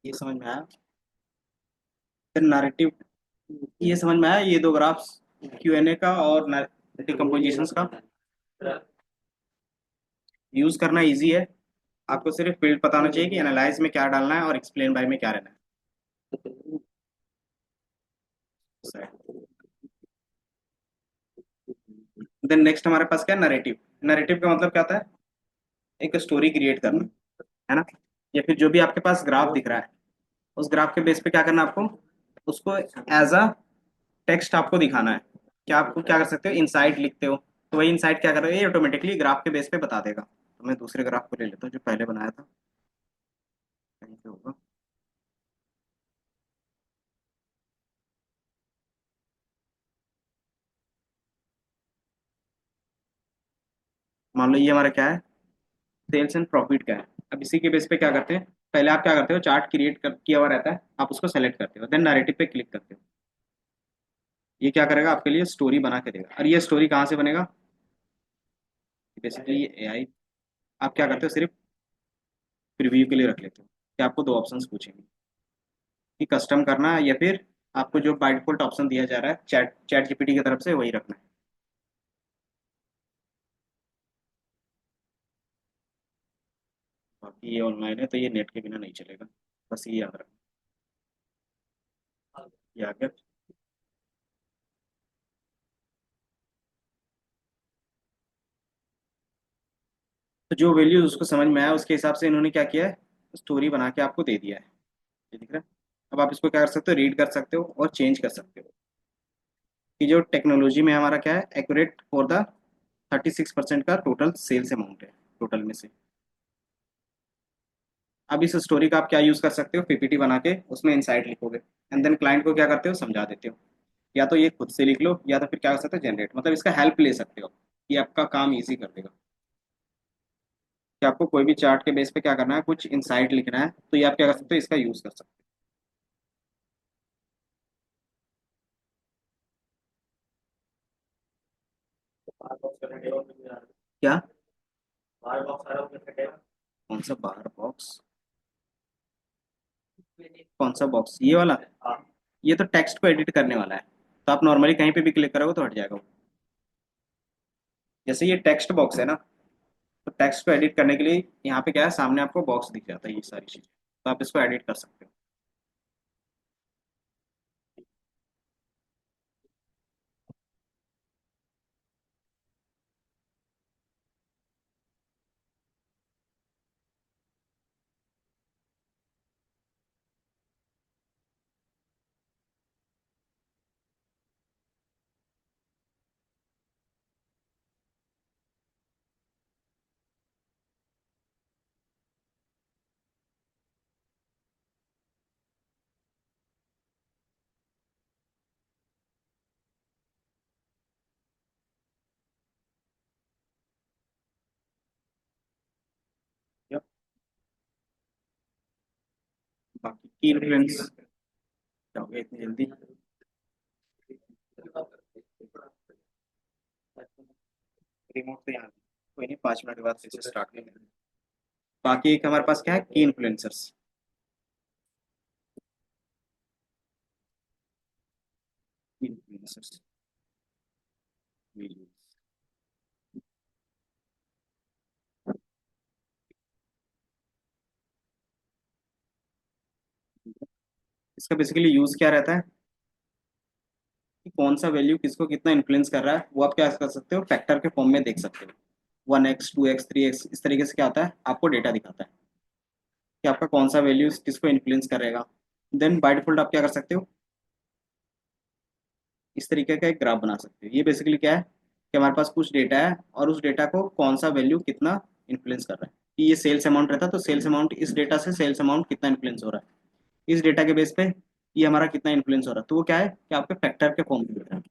A: ये समझ में आया? फिर नैरेटिव, ये समझ में आया ये दो ग्राफ्स, Q&A का और डिकम्पोजिशंस का यूज करना इजी है। आपको सिर्फ फील्ड पता होना चाहिए कि एनालाइज में क्या डालना है और एक्सप्लेन बाय में क्या रहना है। देन नेक्स्ट हमारे पास क्या है, नरेटिव। नरेटिव का मतलब क्या होता है, एक स्टोरी क्रिएट करना, है ना? या फिर जो भी आपके पास ग्राफ दिख रहा है, उस ग्राफ के बेस पे क्या करना है आपको, उसको एज अ टेक्स्ट आपको दिखाना है। क्या आपको क्या कर सकते हो, इनसाइट लिखते हो, तो वही इनसाइट क्या करेगा, ये ऑटोमेटिकली ग्राफ के बेस पे बता देगा। तो मैं दूसरे ग्राफ को ले लेता हूँ जो पहले बनाया था, कहीं पे होगा। मान लो ये हमारा क्या है, सेल्स एंड प्रॉफिट का है। अब इसी के बेस पे क्या करते हैं, पहले आप क्या करते हो, चार्ट क्रिएट किया हुआ रहता है, आप उसको सेलेक्ट करते हो, देन नैरेटिव पे क्लिक करते हो। ये क्या करेगा, आपके लिए स्टोरी बना के देगा। और ये स्टोरी कहाँ से बनेगा, बेसिकली ये एआई। आप क्या करते हो, सिर्फ प्रीव्यू के लिए रख लेते हो कि आपको दो ऑप्शंस पूछेंगे कि कस्टम करना है या फिर आपको जो बाय डिफॉल्ट ऑप्शन दिया जा रहा है चैट चैट जीपीटी की तरफ से वही रखना है। बाकी ये ऑनलाइन है तो ये नेट के बिना नहीं चलेगा, बस ये याद रखना। ये आ गया। तो जो वैल्यूज उसको समझ में आया उसके हिसाब से इन्होंने क्या किया है, स्टोरी बना के आपको दे दिया है। ये दिख रहा है? अब आप इसको क्या कर सकते हो, रीड कर सकते हो और चेंज कर सकते हो कि जो टेक्नोलॉजी में हमारा क्या है, एक्यूरेट फॉर द 36% का टोटल सेल्स अमाउंट है, टोटल में से। अब इस स्टोरी का आप क्या यूज कर सकते हो, पीपीटी बना के उसमें इनसाइट लिखोगे, एंड देन क्लाइंट को क्या करते हो, समझा देते हो। या तो ये खुद से लिख लो या तो फिर क्या कर सकते हो, जनरेट, मतलब इसका हेल्प ले सकते हो। ये आपका काम इजी कर देगा कि आपको कोई भी चार्ट के बेस पे क्या करना है, कुछ इनसाइट लिखना है, तो ये आप क्या कर सकते हो, इसका यूज कर सकते हो। क्या, कौन सा बाहर बॉक्स, कौन सा बॉक्स, ये वाला? ये तो टेक्स्ट को एडिट करने वाला है, तो आप नॉर्मली कहीं पे भी क्लिक करोगे तो हट जाएगा वो। जैसे ये टेक्स्ट बॉक्स है ना, तो टेक्स्ट को एडिट करने के लिए यहाँ पे क्या है, सामने आपको बॉक्स दिख जाता है, ये सारी चीजें, तो आप इसको एडिट कर सकते हो। Yep. बाकी की इन्फ्लुएंस क्या हो गया इतनी जल्दी, रिमोट तो यहाँ, कोई नहीं, 5 मिनट के बाद फिर से स्टार्ट करेंगे। बाकी एक हमारे पास क्या है, की इन्फ्लुएंसर्स। की इन्फ्लुएंसर्स, इसका बेसिकली यूज क्या रहता है कि कौन सा वैल्यू किसको कितना इन्फ्लुएंस कर रहा है, वो आप क्या कर सकते हो, फैक्टर के फॉर्म में देख सकते हो। 1x 2x 3x, इस तरीके से क्या होता है, आपको डेटा दिखाता है कि आपका कौन सा वैल्यू किसको इन्फ्लुएंस करेगा। देन बाय डिफॉल्ट आप क्या कर सकते हो, इस तरीके का एक ग्राफ बना सकते हो। ये बेसिकली क्या है कि हमारे पास कुछ डेटा है और उस डेटा को कौन सा वैल्यू कितना इन्फ्लुएंस कर रहा है, कि ये सेल्स अमाउंट रहता है तो सेल्स अमाउंट, इस डेटा से सेल्स अमाउंट कितना इन्फ्लुएंस हो रहा है, इस डेटा के बेस पे ये हमारा कितना इन्फ्लुएंस हो रहा है, तो वो क्या है कि आपके फैक्टर के फॉर्म में देता है।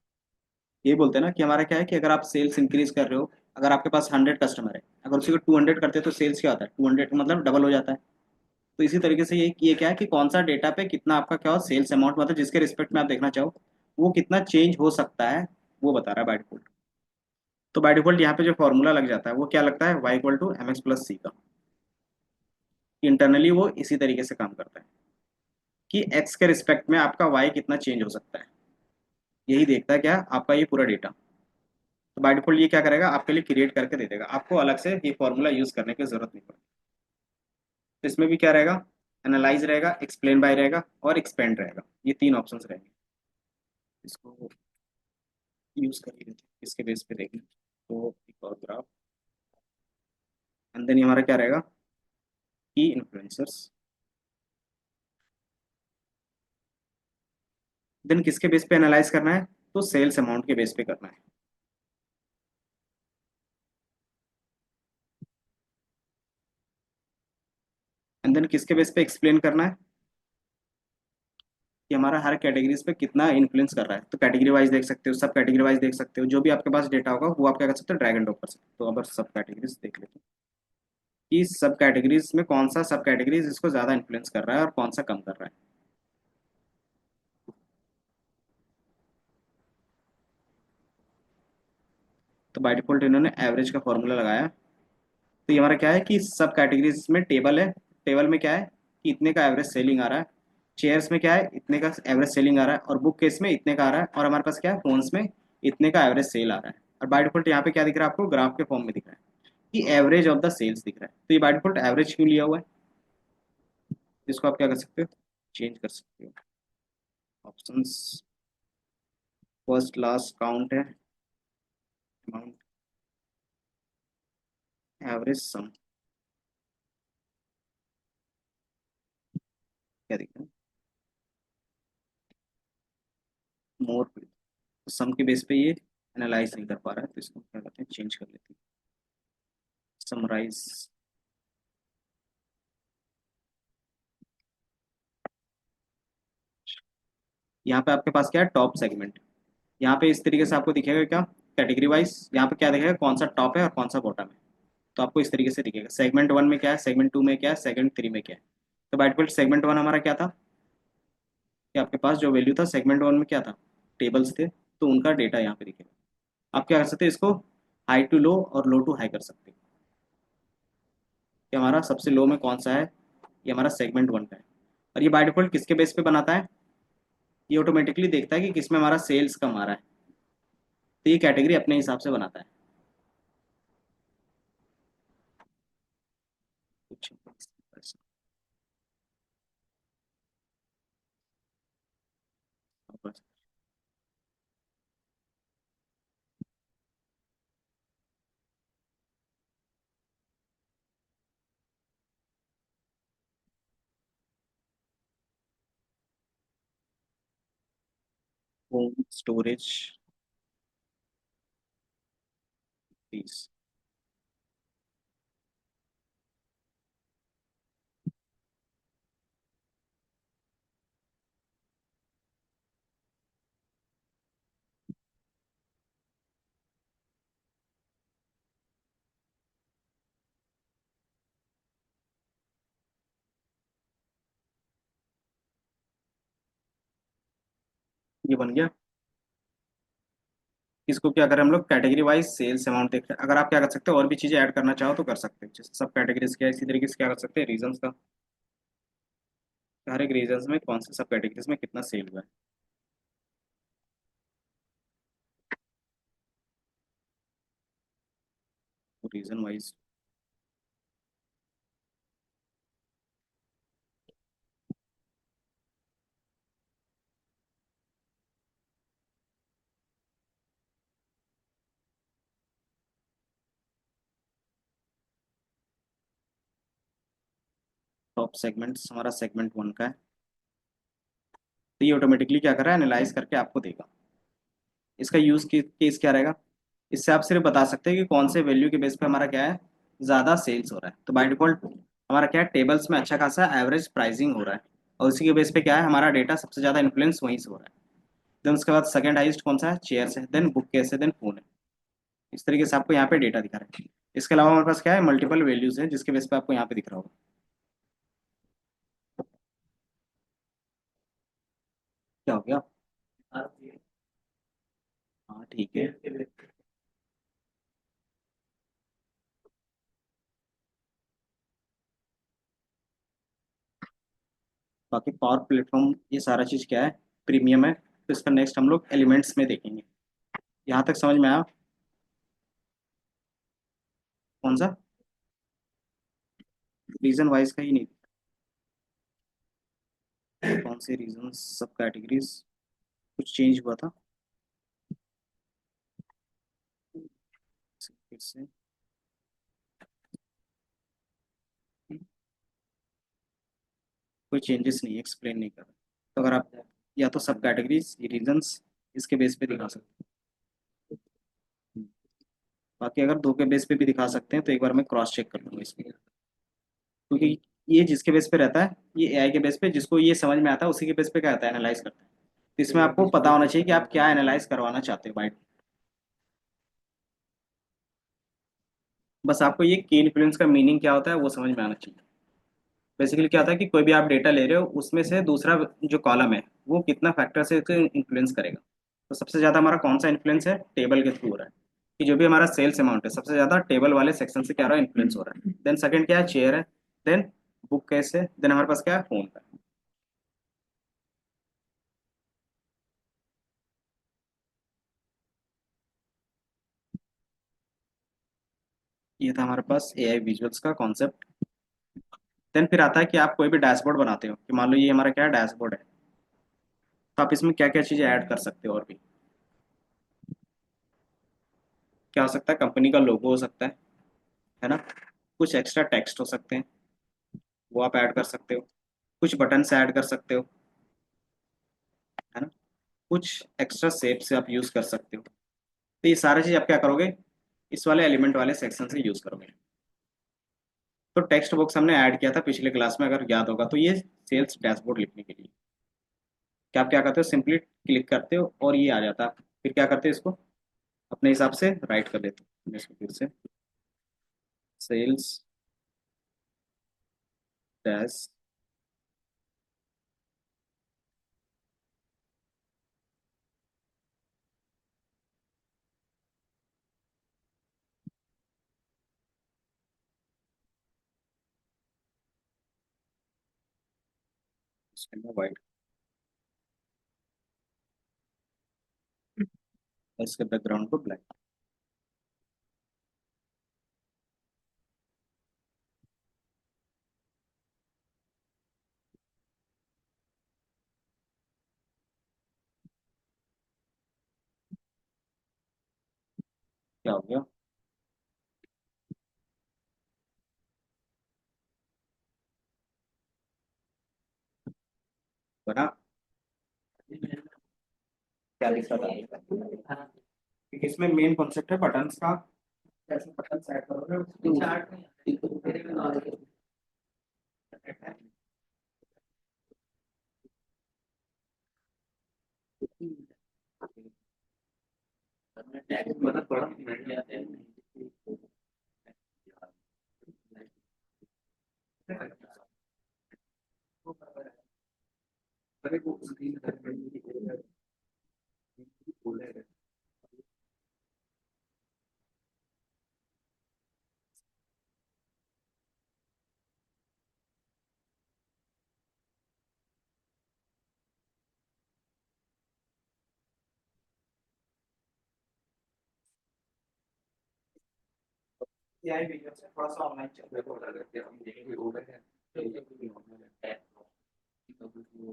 A: ये बोलते हैं ना कि हमारा क्या है कि अगर आप सेल्स इंक्रीज कर रहे हो, अगर आपके पास 100 कस्टमर है, अगर उसी को 200 करते हैं तो सेल्स क्या होता है, 200 मतलब डबल हो जाता है। तो इसी तरीके से ये क्या है कि कौन सा डेटा पे कितना आपका क्या हो, सेल्स अमाउंट, मतलब जिसके रिस्पेक्ट में आप देखना चाहो वो कितना चेंज हो सकता है, वो बता रहा है बाय डिफॉल्ट। तो बाय डिफॉल्ट यहाँ पे जो फॉर्मूला लग जाता है वो क्या लगता है, y = mx + c का। इंटरनली वो इसी तरीके से काम करता है। कि एक्स के रिस्पेक्ट में आपका वाई कितना चेंज हो सकता है। यही देखता है क्या, आपका ये पूरा डेटा। तो बाय डिफॉल्ट ये क्या करेगा, आपके लिए क्रिएट करके दे देगा, आपको अलग से ये फॉर्मूला यूज करने की जरूरत नहीं पड़ेगी। तो इसमें भी क्या रहेगा, एनालाइज रहेगा, एक्सप्लेन बाय रहेगा और एक्सपेंड रहेगा, ये तीन ऑप्शंस रहेंगे। इसको यूज कर लेते हैं, इसके बेस पे देखें तो एक और ग्राफ। एंड देन हमारा क्या रहेगा, की इन्फ्लुएंसर्स। देन किसके बेस पे एनालाइज करना है, तो सेल्स अमाउंट के बेस पे करना है। एंड देन किसके बेस पे एक्सप्लेन करना है, कि हमारा हर कैटेगरीज पे कितना इन्फ्लुएंस कर रहा है। तो कैटेगरी वाइज देख सकते हो, सब कैटेगरी वाइज देख सकते हो, जो भी आपके पास डेटा होगा वो आप क्या कर सकते हो, ड्रैग एंड ड्रॉप कर सकते हो। तो अगर सब कैटेगरीज देख लेते हैं कि सब कैटेगरीज में कौन सा सब कैटेगरीज इसको ज्यादा इन्फ्लुएंस कर रहा है और कौन सा कम कर रहा है। तो बाय डिफॉल्ट इन्होंने एवरेज का फॉर्मूला लगाया। तो ये हमारा क्या है कि सब कैटेगरीज में टेबल है, टेबल में क्या है कि इतने का एवरेज सेलिंग आ रहा है, चेयर्स में क्या है इतने का एवरेज सेलिंग आ रहा है, और बुक केस में इतने का आ रहा है, और हमारे पास क्या है फोन्स में इतने का एवरेज सेल आ रहा है। और बाय डिफॉल्ट यहाँ पे क्या दिख रहा है आपको, ग्राफ के फॉर्म में दिख रहा है कि एवरेज ऑफ द सेल्स दिख रहा है। तो ये बाय डिफॉल्ट एवरेज क्यों लिया हुआ है, इसको आप क्या कर सकते हो, चेंज कर सकते हो। ऑप्शंस, फर्स्ट लास्ट काउंट है, अमाउंट, एवरेज सम, क्या दिख रहा है, मोर। सम के बेस पे ये एनालाइज नहीं कर पा रहा है, तो इसको क्या करते हैं, चेंज कर लेते हैं, समराइज। यहाँ पे आपके पास क्या है, टॉप सेगमेंट। यहाँ पे इस तरीके से आपको दिखेगा क्या, कैटेगरी वाइज यहाँ पे क्या दिखेगा, कौन सा टॉप है और कौन सा बॉटम है। तो आपको इस तरीके से दिखेगा, सेगमेंट वन में क्या है, सेगमेंट टू में क्या है, सेगमेंट थ्री में क्या है। तो बाय डिफॉल्ट सेगमेंट वन हमारा क्या था, कि आपके पास जो वैल्यू था सेगमेंट वन में क्या था, टेबल्स थे, तो उनका डेटा यहाँ पे दिखेगा। आप क्या कर सकते हैं, इसको हाई टू लो और लो टू हाई कर सकते हैं, कि हमारा सबसे लो में कौन सा है, ये हमारा सेगमेंट वन का है। और ये बाय डिफॉल्ट किसके बेस पे बनाता है, ये ऑटोमेटिकली देखता है कि किसमें हमारा सेल्स कम आ रहा है, तो ये कैटेगरी अपने हिसाब से बनाता है कुछ। होम स्टोरेज फीस, ये बन गया। इसको क्या करें हम लोग, कैटेगरी वाइज सेल्स अमाउंट देख रहे हैं। अगर आप क्या कर सकते हो और भी चीजें ऐड करना चाहो तो कर सकते हो, जैसे सब कैटेगरीज क्या, इसी तरीके से क्या कर सकते हैं, रीजंस का, हर एक रीजन में कौन से सब कैटेगरीज में कितना सेल हुआ है, तो रीजन वाइज। टॉप सेगमेंट्स हमारा सेगमेंट वन का है, तो ये ऑटोमेटिकली क्या कर रहा है, एनालाइज करके आपको देगा। इसका यूज केस क्या रहेगा, इससे आप सिर्फ बता सकते हैं कि कौन से वैल्यू के बेस पे हमारा क्या है, ज़्यादा सेल्स हो रहा है। तो बाय डिफॉल्ट हमारा क्या है, टेबल्स में अच्छा खासा एवरेज प्राइसिंग हो रहा है, और उसी के बेस पे क्या है, हमारा डेटा सबसे ज़्यादा इन्फ्लुएंस वहीं से हो रहा है। देन उसके बाद सेकंड हाइस्ट कौन सा है, चेयर्स है, देन बुक केस है, देन फोन है। इस तरीके से आपको यहाँ पे डेटा दिखा रहा है। इसके अलावा हमारे पास क्या है, मल्टीपल वैल्यूज है, जिसके बेस पे आपको यहाँ पे दिख रहा होगा। क्या हो गया, हाँ ठीक है। बाकी पावर प्लेटफॉर्म ये सारा चीज़ क्या है, प्रीमियम है। तो इसका नेक्स्ट हम लोग एलिमेंट्स में देखेंगे। यहाँ तक समझ में आया? कौन सा? रीजन वाइज का ही नहीं, कौन से रीजन सब कैटेगरीज कुछ चेंज हुआ था फिर से? कोई चेंजेस नहीं, एक्सप्लेन नहीं कर रहा। तो अगर आप या तो सब कैटेगरीज ये रीजंस इसके बेस पे दिखा सकते हैं। बाकी अगर दो के बेस पे भी दिखा सकते हैं तो एक बार मैं क्रॉस चेक कर लूंगा इसमें, क्योंकि ये जिसके बेस पे रहता है, ये एआई के बेस पे जिसको ये समझ में आता है उसी के बेस पे क्या आता है, एनालाइज करता है। तो इसमें आपको पता होना चाहिए कि आप क्या एनालाइज करवाना चाहते हो बाइट। बस आपको ये की इन्फ्लुएंस का मीनिंग क्या होता है वो समझ में आना चाहिए। बेसिकली क्या होता है कि कोई भी आप डेटा ले रहे हो उसमें से दूसरा जो कॉलम है वो कितना फैक्टर से इन्फ्लुएंस करेगा। तो सबसे ज़्यादा हमारा कौन सा इन्फ्लुएंस है, टेबल के थ्रू हो रहा है। कि जो भी हमारा सेल्स अमाउंट है सबसे ज़्यादा टेबल वाले सेक्शन से क्या हो रहा है, इन्फ्लुएंस हो रहा है। देन सेकंड क्या है, चेयर है। देन बुक केस है। देन हमारे पास क्या है, फोन का। ये था हमारे पास एआई विजुअल्स का कॉन्सेप्ट। देन फिर आता है कि आप कोई भी डैशबोर्ड बनाते हो, कि मान लो ये हमारा क्या है, डैशबोर्ड है। तो आप इसमें क्या क्या चीज़ें ऐड कर सकते हो और भी। क्या हो सकता है, कंपनी का लोगो हो सकता है ना। कुछ एक्स्ट्रा टेक्स्ट हो सकते हैं, वो आप ऐड कर सकते हो। कुछ बटन्स ऐड कर सकते हो, है ना। कुछ एक्स्ट्रा शेप से आप यूज़ कर सकते हो। तो ये सारी चीज़ आप क्या करोगे, इस वाले एलिमेंट वाले सेक्शन से यूज़ करोगे। तो टेक्स्ट बॉक्स हमने ऐड किया था पिछले क्लास में, अगर याद होगा तो ये सेल्स डैशबोर्ड लिखने के लिए। क्या आप क्या करते हो, सिंपली क्लिक करते हो और ये आ जाता है। फिर क्या करते हो, इसको अपने हिसाब से राइट कर देते हो। मैं इसको फिर से सेल्स डैश, इसके अंदर वाइट, इसके बैकग्राउंड को ब्लैक। क्या हो गया, बना। क्या दिक्कत आ रही है, क्योंकि इसमें मेन कॉन्सेप्ट है बटन्स का। कैसे बटन सेट करोगे उसको चार्ट में। मतलब बड़ा मिल जाते हैं। अरे वो स्क्रीन बोले। एआई वीडियो से थोड़ा सा ऑनलाइन चल रहा है, अगर हम देखेंगे ओवर है तो ये भी ऑनलाइन है। तो वो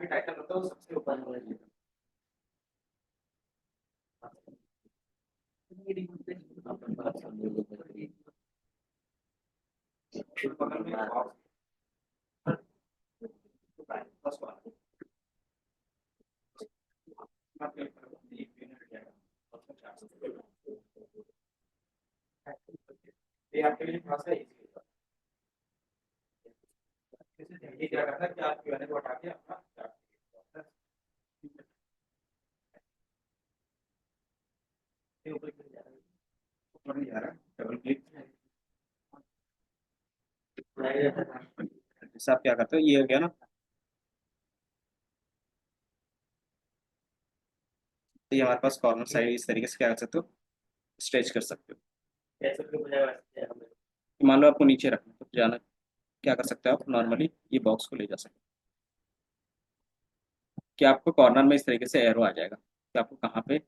A: टाइटल होता है वो सबसे ऊपर वाला। बगल में फर्स्ट वाला ये आपके लिए थोड़ा सा easy होगा। ये क्या करना है कि आप Q&A को हटा के अपना ऊपर नहीं जा रहा है, डबल क्लिक। जैसे आप क्या करते हो, ये हो गया ना, तो ये हमारे पास कॉर्नर साइड इस तरीके से क्या कर सकते हो, स्ट्रेच कर सकते हो। मान लो आपको नीचे रखना है, तो जाना क्या कर सकते हो, आप नॉर्मली ये बॉक्स को ले जा सकते हो कि आपको कॉर्नर में इस तरीके से एरो आ जाएगा कि आपको कहाँ पे।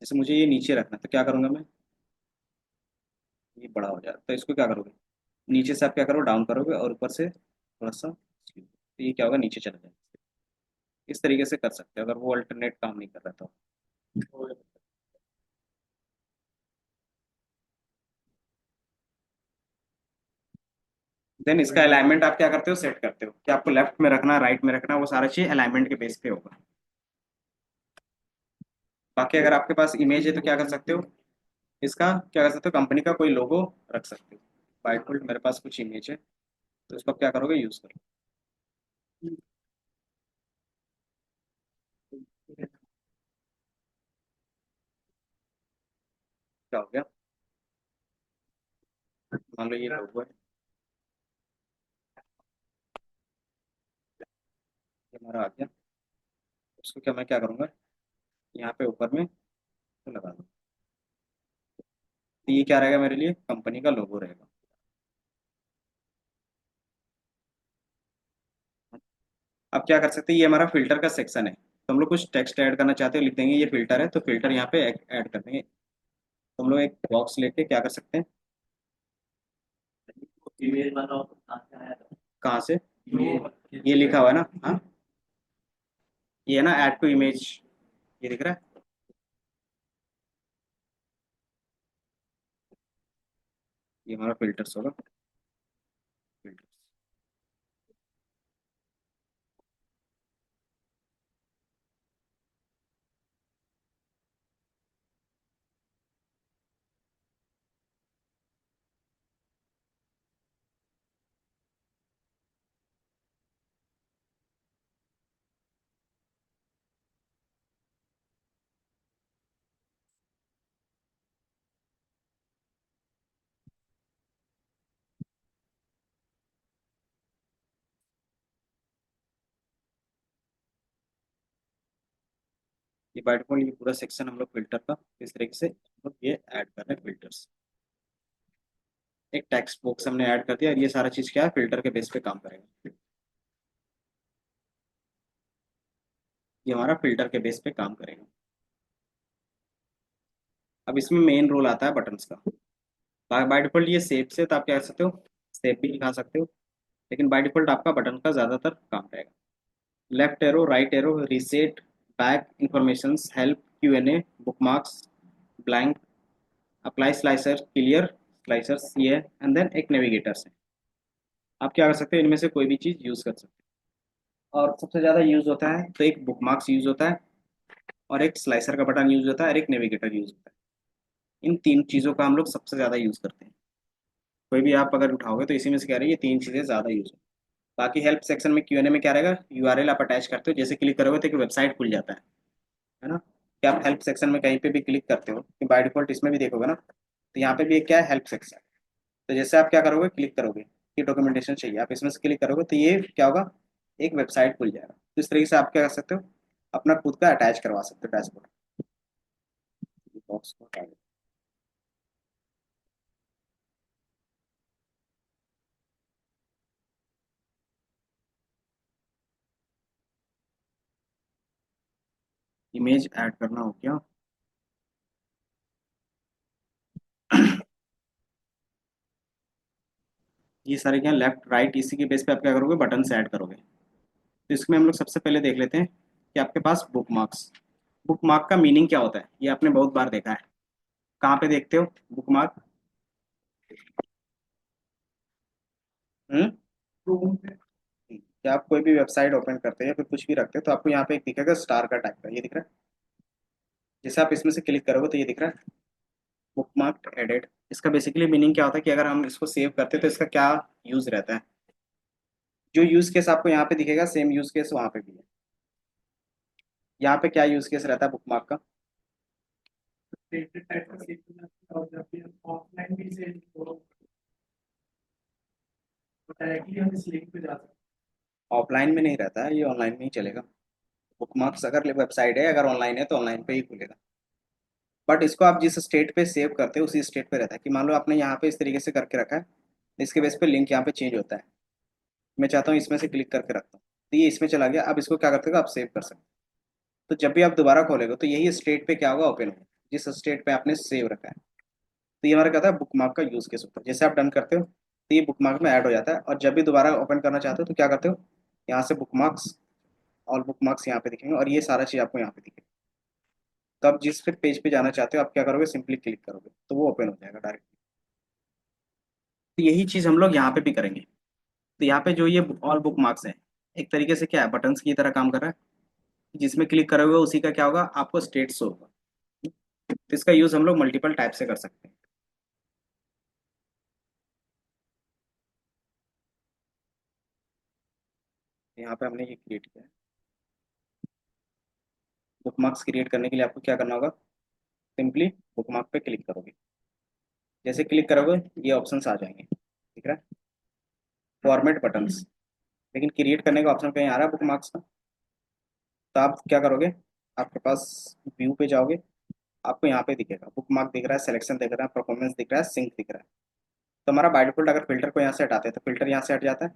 A: जैसे मुझे ये नीचे रखना है, तो क्या करूंगा मैं, ये बड़ा हो जाए तो इसको क्या करोगे, नीचे से आप क्या करो, डाउन करोगे और ऊपर से थोड़ा सा, तो ये क्या होगा, नीचे चला जाएगा। इस तरीके से कर सकते हो अगर वो अल्टरनेट काम नहीं कर रहा तो। देन इसका अलाइनमेंट आप क्या करते हो, सेट करते हो कि आपको लेफ्ट में रखना, राइट में रखना, वो सारा चीज अलाइनमेंट के बेस पे होगा। बाकी अगर आपके पास इमेज है तो क्या कर सकते हो, इसका क्या कर सकते हो, कंपनी का कोई लोगो रख सकते हो। बाय डिफॉल्ट मेरे पास कुछ इमेज है, तो इसको आप क्या करोगे, यूज करो। क्या हो गया, मान लो ये लोगो है, ये हमारा आ गया। उसको क्या मैं क्या करूंगा, यहाँ पे ऊपर में तो लगा दूँ, तो ये क्या रहेगा मेरे लिए, कंपनी का लोगो रहेगा। अब क्या कर सकते हैं, ये हमारा फिल्टर का सेक्शन है, तो हम लोग कुछ टेक्स्ट ऐड करना चाहते हो, लिख देंगे ये फिल्टर है, तो फिल्टर यहाँ पे ऐड कर देंगे। तो हम लोग एक बॉक्स लेके क्या कर सकते हैं, ईमेल बनाओ, कहाँ से, ये लिखा हुआ है ना, हाँ, ये है ना, ऐड टू इमेज, ये दिख रहा है, ये हमारा फिल्टर्स होगा, फिल्टर्स। ये बाय डिफॉल्ट ये पूरा सेक्शन हम लोग फिल्टर का इस तरीके से हम लोग ये ऐड कर रहे हैं, फिल्टर्स। एक टेक्स्ट बॉक्स हमने ऐड कर दिया और ये सारा चीज क्या है, फिल्टर के बेस पे काम करेगा। ये हमारा फिल्टर के बेस पे काम करेगा। अब इसमें मेन रोल आता है बटन्स का। बाय डिफॉल्ट ये सेव से, तो आप क्या कर सकते हो, सेव भी दिखा सकते हो, लेकिन बाय डिफॉल्ट आपका बटन का ज्यादातर काम रहेगा। Left arrow, right arrow, reset, back, information, help, Q&A, bookmarks, blank, apply slicer, clear slicers, ये है, एंड देन एक नेविगेटर्स है। आप क्या कर सकते हो, इनमें से कोई भी चीज़ यूज़ कर सकते हो। और सबसे ज़्यादा यूज़ होता है तो एक बुकमार्क्स यूज़ होता है, और एक स्लाइसर का बटन यूज़ होता है, और एक नेविगेटर यूज़ होता है। इन तीन चीज़ों का हम लोग सबसे ज़्यादा यूज़ करते हैं। कोई भी आप अगर उठाओगे तो इसी में से कह रहे हैं, ये तीन चीज़ें ज़्यादा यूज़ होती हैं। बाकी हेल्प सेक्शन में Q&A में क्या रहेगा, URL आप अटैच करते हो, जैसे क्लिक करोगे तो एक वेबसाइट खुल जाता है ना। कि आप हेल्प सेक्शन में कहीं पे भी क्लिक करते हो, कि बाय डिफॉल्ट इसमें भी देखोगे ना, तो यहाँ पे भी एक क्या है, हेल्प सेक्शन। तो जैसे आप क्या करोगे, क्लिक करोगे कि डॉक्यूमेंटेशन चाहिए, आप इसमें से क्लिक करोगे तो ये क्या होगा, एक वेबसाइट खुल जाएगा। तो इस तरीके से आप क्या कर सकते हो, अपना खुद का अटैच करवा सकते हो डैशबोर्ड। बॉक्स को हटा दो। इमेज ऐड करना हो गया। ये सारे क्या, लेफ्ट राइट, इसी के बेस पे आप क्या करोगे, बटन से ऐड करोगे। तो इसमें हम लोग सबसे पहले देख लेते हैं कि आपके पास बुक मार्क्स, बुक मार्क का मीनिंग क्या होता है, ये आपने बहुत बार देखा है। कहाँ पे देखते हो बुक मार्क, हम्म, क्या आप कोई भी वेबसाइट ओपन करते हैं या फिर कुछ भी रखते हैं तो आपको यहाँ पे एक दिखेगा स्टार का टाइप का, ये दिख रहा है। जैसे आप इसमें से क्लिक करोगे तो ये दिख रहा है बुकमार्क एडेड। इसका बेसिकली मीनिंग क्या होता है कि अगर हम इसको सेव करते हैं तो इसका क्या यूज रहता है। जो यूज केस आपको यहाँ पे दिखेगा सेम यूज केस वहाँ पे भी है। यहाँ पे क्या यूज केस रहता है बुकमार्क का।
B: फेवरेट टाइप का सेव करना और जब भी ऑफलाइन भी से तो बताया कि हम इस लिंक पे जा सकते
A: ऑफलाइन में नहीं रहता है, ये ऑनलाइन में ही चलेगा। बुकमार्क्स अगर वेबसाइट है, अगर ऑनलाइन है तो ऑनलाइन पे ही खुलेगा। बट इसको आप जिस स्टेट पे सेव करते हो उसी स्टेट पे रहता है। कि मान लो आपने यहाँ पे इस तरीके से करके रखा है, इसके बेस पे लिंक यहाँ पे चेंज होता है। मैं चाहता हूँ इसमें से क्लिक करके रखता हूँ तो ये इसमें चला गया। अब इसको क्या करते हो आप सेव कर सकते हो। तो जब भी आप दोबारा खोलेगे तो यही स्टेट पे क्या होगा, ओपन होगा जिस स्टेट पे आपने सेव रखा है। तो ये हमारा कहता है बुकमार्क का यूज केस होता है। जैसे आप डन करते हो तो ये बुकमार्क में ऐड हो जाता है। और जब भी दोबारा ओपन करना चाहते हो तो क्या करते हो, यहाँ से बुकमार्क्स, ऑल बुकमार्क्स यहाँ पे दिखेंगे और ये सारा चीज़ आपको यहाँ पे दिखेगा। तो आप जिस फिर पेज पे जाना चाहते हो आप क्या करोगे, सिंपली क्लिक करोगे तो वो ओपन हो जाएगा डायरेक्ट। तो यही चीज़ हम लोग यहाँ पे भी करेंगे। तो यहाँ पे जो ये ऑल बुक मार्क्स है, एक तरीके से क्या है, बटन्स की तरह काम कर रहा है। जिसमें क्लिक करोगे उसी का क्या होगा, आपको स्टेट शो होगा। तो इसका यूज हम लोग मल्टीपल टाइप से कर सकते हैं। यहाँ पे हमने ये क्रिएट किया है। बुक मार्क्स क्रिएट करने के लिए आपको क्या करना होगा, सिंपली बुक मार्क पे क्लिक करोगे। जैसे क्लिक करोगे ये ऑप्शंस आ जाएंगे, ठीक है, फॉर्मेट बटन्स। लेकिन क्रिएट करने का ऑप्शन कहीं आ रहा है बुक मार्क्स का। तो आप क्या करोगे, आपके पास व्यू पे जाओगे, आपको यहाँ पे दिखेगा बुक मार्क दिख रहा है, सिलेक्शन दिख रहा है, परफॉर्मेंस दिख रहा है, सिंक दिख रहा है। तो हमारा बाय डिफॉल्ट अगर फिल्टर को यहाँ से हटाते हैं तो फिल्टर यहाँ से हट जाता है।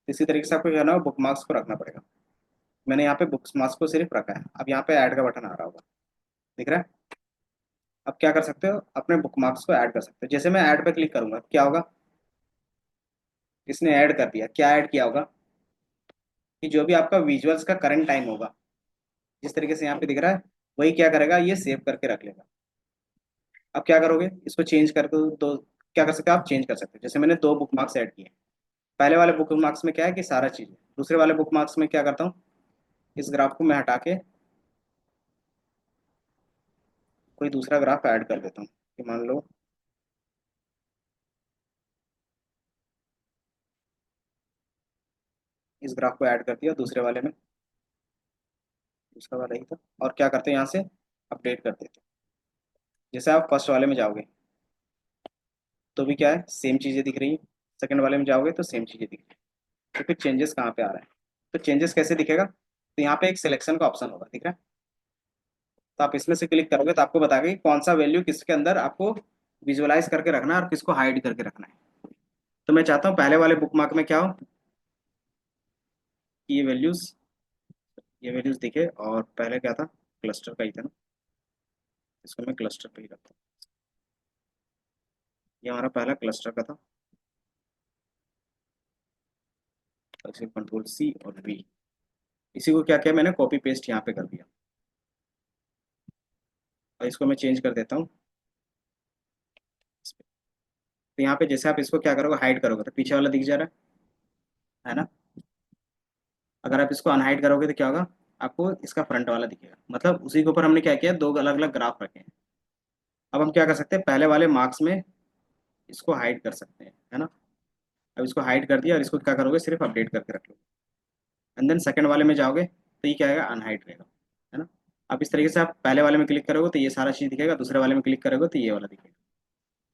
A: इसी तरीके से आपको क्या करना है, बुक मार्क्स को रखना पड़ेगा। मैंने यहाँ पे बुक मार्क्स को सिर्फ रखा है। अब यहाँ पे ऐड का बटन आ रहा होगा, दिख रहा है। अब क्या कर सकते हो, अपने बुक मार्क्स को ऐड कर सकते हो। जैसे मैं ऐड पे क्लिक करूंगा क्या होगा, इसने ऐड कर दिया। क्या ऐड किया होगा कि जो भी आपका विजुअल्स का करंट टाइम होगा, जिस तरीके से यहाँ पे दिख रहा है, वही क्या करेगा, ये सेव करके रख लेगा। अब क्या करोगे, इसको चेंज कर दो। क्या कर सकते हो आप, चेंज कर सकते हो। जैसे मैंने दो बुक मार्क्स ऐड किए। पहले वाले बुक मार्क्स में क्या है कि सारा चीज़ है। दूसरे वाले बुक मार्क्स में क्या करता हूँ, इस ग्राफ को मैं हटा के कोई दूसरा ग्राफ ऐड कर देता हूँ। कि मान लो इस ग्राफ को ऐड कर दिया दूसरे वाले में, दूसरा वाला ही था। और क्या करते हैं, यहाँ से अपडेट कर देते हैं। जैसे आप फर्स्ट वाले में जाओगे तो भी क्या है, सेम चीज़ें दिख रही हैं। सेकंड वाले में जाओगे तो सेम चीज़ें दिख रही हैं। तो फिर चेंजेस कहाँ पे आ रहा है, तो चेंजेस कैसे दिखेगा, तो यहाँ पे एक सिलेक्शन का ऑप्शन होगा, दिख रहा है। तो आप इसमें से क्लिक करोगे तो आपको बताएगा कि कौन सा वैल्यू किसके अंदर आपको विजुअलाइज करके रखना है और किसको हाइड करके रखना है। तो मैं चाहता हूँ पहले वाले बुक मार्क में क्या हो कि ये वैल्यूज दिखे। और पहले क्या था, क्लस्टर का ही था ना, इसको मैं क्लस्टर पे ही रखता हूँ। ये हमारा पहला क्लस्टर का था। और इसे कंट्रोल सी और वी, इसी को क्या किया मैंने, कॉपी पेस्ट यहाँ पे कर दिया। और इसको मैं चेंज कर देता हूँ इस पे। तो यहाँ पे जैसे आप इसको क्या करोगे, हाइड करोगे तो पीछे वाला दिख जा रहा है ना। अगर आप इसको अनहाइड करोगे तो क्या होगा, आपको इसका फ्रंट वाला दिखेगा। मतलब उसी के ऊपर हमने क्या किया, दो अलग अलग ग्राफ रखे हैं। अब हम क्या कर सकते हैं, पहले वाले मार्क्स में इसको हाइड कर सकते हैं, है ना। अब इसको हाइड कर दिया और इसको क्या करोगे, सिर्फ अपडेट करके रख लो। एंड देन सेकंड वाले में जाओगे तो ये क्या आएगा, अनहाइड रहेगा, है ना। अब इस तरीके से आप पहले वाले में क्लिक करोगे तो ये सारा चीज़ दिखेगा, दूसरे वाले में क्लिक करोगे तो ये वाला दिखेगा।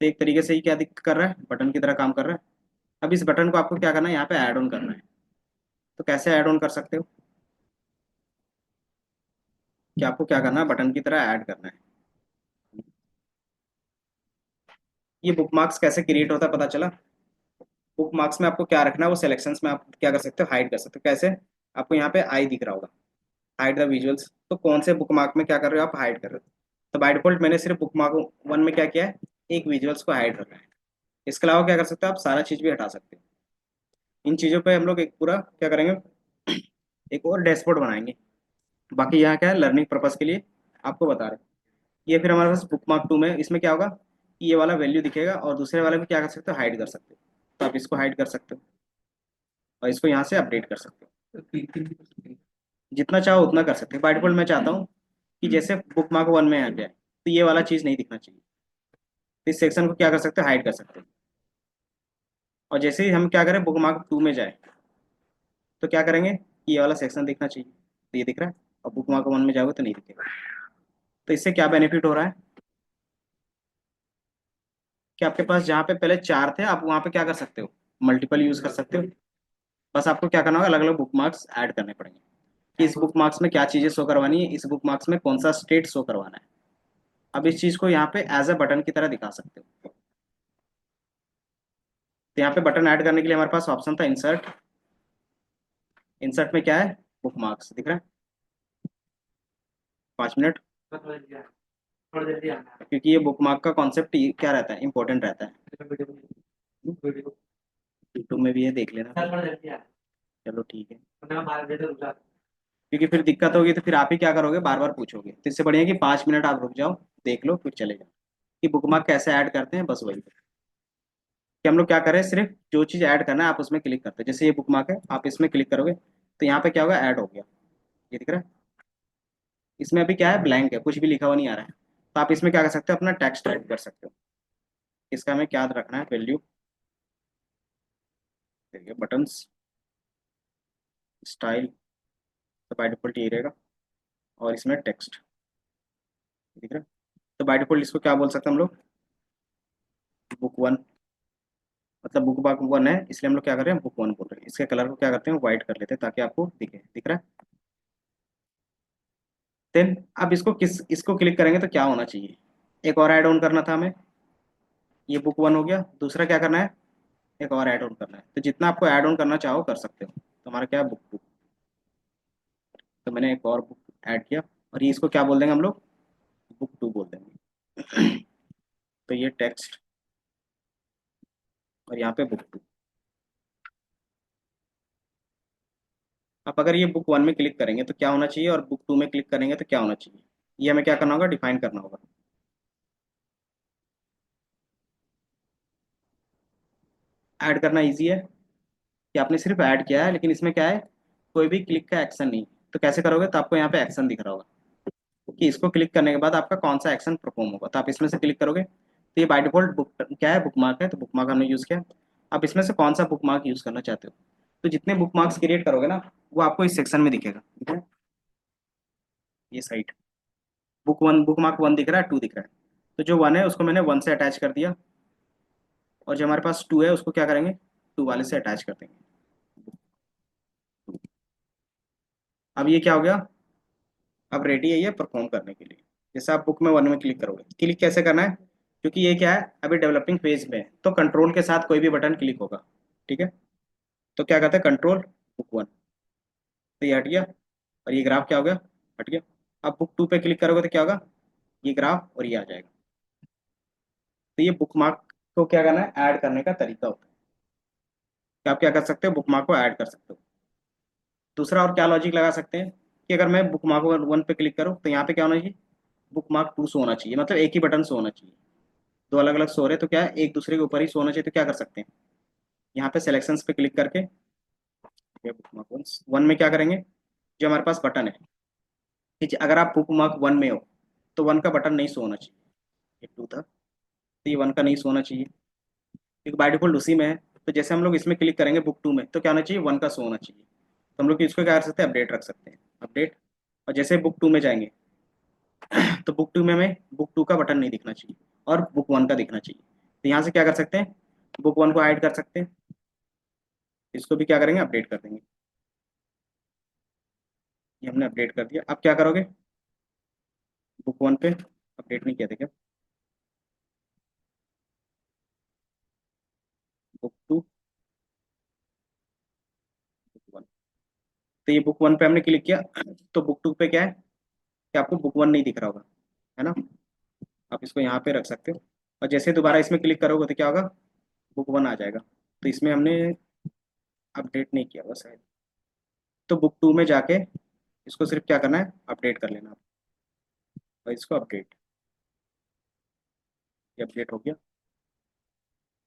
A: तो एक तरीके से ही क्या दिक कर रहा है, बटन की तरह काम कर रहा है। अब इस बटन को आपको क्या करना है, यहाँ पे ऐड ऑन करना है। तो कैसे ऐड ऑन कर सकते हो, कि आपको क्या करना है, बटन की तरह ऐड करना है। ये बुक मार्क्स कैसे क्रिएट होता है पता चला। बुक मार्क्स में आपको क्या रखना है, वो सिलेक्शंस में आप क्या कर सकते हो, हाइड कर सकते हो। कैसे, आपको यहाँ पे आई दिख रहा होगा, हाइड द विजुअल्स। तो कौन से बुक मार्क में क्या कर रहे हो, आप हाइड कर रहे हो। तो बाय डिफॉल्ट मैंने सिर्फ बुक मार्क वन में क्या किया है, एक विजुअल्स को हाइड रखा है। इसके अलावा क्या कर सकते हो, आप सारा चीज़ भी हटा सकते हो। इन चीज़ों पे हम लोग एक पूरा क्या करेंगे, एक और डैशबोर्ड बनाएंगे। बाकी यहाँ क्या है, लर्निंग पर्पज के लिए आपको बता रहे हैं। ये फिर हमारे पास बुक मार्क टू में इसमें क्या होगा कि ये वाला वैल्यू दिखेगा और दूसरे वाले में क्या कर सकते हो, हाइड कर सकते हो। तो आप इसको हाइड कर सकते हो और इसको यहाँ से अपडेट कर सकते हो।
B: हैं तो तीन तीन भी कर सकते हैं।
A: जितना चाहो उतना कर सकते हो। बाय डिफॉल्ट मैं चाहता हूँ कि जैसे बुक मार्क वन में आ जाए तो ये वाला चीज़ नहीं दिखना चाहिए। तो इस सेक्शन को क्या कर सकते हो, हाइड कर सकते हो। और जैसे ही हम क्या करें बुक मार्क टू में जाए तो क्या करेंगे कि ये वाला सेक्शन दिखना चाहिए, तो ये दिख रहा है। और बुक मार्क वन में जाओगे तो नहीं दिखेगा। तो इससे क्या बेनिफिट हो रहा है कि आपके पास जहाँ पे पहले चार थे आप वहाँ पे क्या कर सकते हो, मल्टीपल यूज कर सकते हो। बस आपको क्या करना होगा, अलग अलग बुक मार्क्स ऐड करने पड़ेंगे कि इस बुक मार्क्स में क्या चीज़ें शो करवानी है, इस बुक मार्क्स में कौन सा स्टेट शो करवाना है। अब इस चीज़ को यहाँ पे एज अ बटन की तरह दिखा सकते हो। तो यहाँ पे बटन ऐड करने के लिए हमारे पास ऑप्शन था इंसर्ट। इंसर्ट में क्या है, बुक मार्क्स दिख रहा है। 5 मिनट, क्योंकि ये बुक मार्क का कॉन्सेप्ट क्या रहता है, इंपॉर्टेंट रहता है। यूट्यूब में भी है, देख लेना। चलो ठीक है, क्योंकि फिर दिक्कत होगी तो फिर आप ही क्या करोगे, बार बार पूछोगे। तो इससे बढ़िया कि 5 मिनट आप रुक जाओ, देख लो, फिर चले जाओ कि बुक मार्क कैसे ऐड करते हैं, बस वही कि हम लोग क्या करें, सिर्फ जो चीज़ ऐड करना है आप उसमें क्लिक करते हैं। जैसे ये बुक मार्क है, आप इसमें क्लिक करोगे तो यहाँ पे क्या होगा, ऐड हो गया। ये दिख रहा है। इसमें अभी क्या है, ब्लैंक है, कुछ भी लिखा हुआ नहीं आ रहा है। तो आप इसमें क्या कर सकते हो, अपना टेक्स्ट टाइप कर सकते हो। इसका हमें क्या रखना है, वैल्यू, बटन्स, स्टाइल, तो बाय डिफॉल्ट ये रहेगा। और इसमें टेक्स्ट, दिख रहा है। तो बाय डिफॉल्ट इसको क्या बोल सकते हैं हम लोग, बुक वन। मतलब बुक मार्क वन है इसलिए हम लोग क्या कर रहे हैं, बुक वन बोल रहे हैं। इसके कलर को क्या करते हैं, व्हाइट कर लेते हैं ताकि आपको दिखे, दिख रहा है। देन अब इसको क्लिक करेंगे तो क्या होना चाहिए, एक और ऐड ऑन करना था हमें। ये बुक वन हो गया, दूसरा क्या करना है, एक और ऐड ऑन करना है। तो जितना आपको ऐड ऑन करना चाहो कर सकते हो। तो हमारा क्या है, बुक टू। तो मैंने एक और बुक ऐड किया, और ये इसको क्या बोल देंगे हम लोग, बुक टू बोल देंगे। तो ये टेक्स्ट, और यहाँ पे बुक टू। अब अगर ये बुक वन में क्लिक करेंगे तो क्या होना चाहिए, और बुक टू में क्लिक करेंगे तो क्या होना चाहिए, ये हमें क्या करना होगा, डिफाइन करना होगा। ऐड करना इजी है कि आपने सिर्फ ऐड किया है, लेकिन इसमें क्या है, कोई भी क्लिक का एक्शन नहीं। तो कैसे करोगे, तो आपको यहाँ पे एक्शन दिख रहा होगा कि इसको क्लिक करने के बाद आपका कौन सा एक्शन परफॉर्म होगा। तो आप इसमें से क्लिक करोगे तो ये बाय डिफॉल्ट बुक क्या है, बुक मार्क है, तो बुक मार्क हमने यूज़ किया। आप इसमें से कौन सा बुक मार्क यूज़ करना चाहते हो। तो जितने बुक मार्क्स क्रिएट करोगे ना, वो आपको इस सेक्शन में दिखेगा, ठीक है। ये site book one, book mark one दिख रहा है, टू दिख रहा है। तो जो वन है उसको मैंने वन से अटैच कर दिया, और जो हमारे पास टू है उसको क्या करेंगे, टू वाले से अटैच कर देंगे। अब ये क्या हो गया, अब रेडी है ये परफॉर्म करने के लिए। जैसे आप बुक में वन में क्लिक करोगे, क्लिक कैसे करना है, क्योंकि ये क्या है, अभी डेवलपिंग फेज में है, तो कंट्रोल के साथ कोई भी बटन क्लिक होगा, ठीक है। तो क्या कहते हैं, कंट्रोल बुक वन, तो ये हट गया। और ये ग्राफ क्या हो गया, हट गया। अब बुक टू पे क्लिक करोगे तो क्या होगा, ये ग्राफ और ये आ जाएगा। तो ये बुक मार्क को क्या करना है, ऐड करने का तरीका होता है कि आप क्या कर सकते हो, बुक मार्क को ऐड कर सकते हो। दूसरा और क्या लॉजिक लगा सकते हैं कि अगर मैं बुक मार्क वन पे क्लिक करूँ तो यहाँ पे क्या होना चाहिए, बुक मार्क टू शो होना चाहिए, मतलब एक ही बटन शो होना चाहिए। दो अलग अलग शो रहे तो क्या है, एक दूसरे के ऊपर ही शो होना चाहिए। तो क्या कर सकते हैं, यहाँ पे सिलेक्शंस पे क्लिक करके बुक मार्क वन में क्या करेंगे, जो हमारे पास बटन है कि अगर आप बुक मार्क वन में हो तो वन का बटन नहीं शो होना चाहिए। ये टू था, तो ये वन का नहीं शो होना चाहिए क्योंकि बाय डिफॉल्ट उसी में है। तो जैसे हम लोग इसमें क्लिक करेंगे बुक टू में तो क्या होना चाहिए, वन का शो होना चाहिए। तो हम लोग इसको क्या कर सकते हैं, अपडेट रख सकते हैं, अपडेट। और जैसे बुक टू में जाएंगे तो बुक टू में हमें बुक टू का बटन नहीं दिखना चाहिए और बुक वन का दिखना चाहिए। तो यहाँ से क्या कर सकते हैं, बुक वन को ऐड कर सकते हैं, इसको भी क्या करेंगे, अपडेट कर देंगे। ये हमने अपडेट कर दिया। अब क्या करोगे, बुक वन पे अपडेट नहीं किया था क्या, बुक टू, बुक वन। तो ये बुक वन पे हमने क्लिक किया तो बुक टू पे क्या है कि आपको बुक वन नहीं दिख रहा होगा, है ना। आप इसको यहाँ पे रख सकते हो, और जैसे दोबारा इसमें क्लिक करोगे तो क्या होगा, बुक वन आ जाएगा। तो इसमें हमने अपडेट नहीं किया हुआ शायद। तो बुक टू में जाके इसको सिर्फ क्या करना है, अपडेट कर लेना, और इसको अपडेट, ये अपडेट हो गया।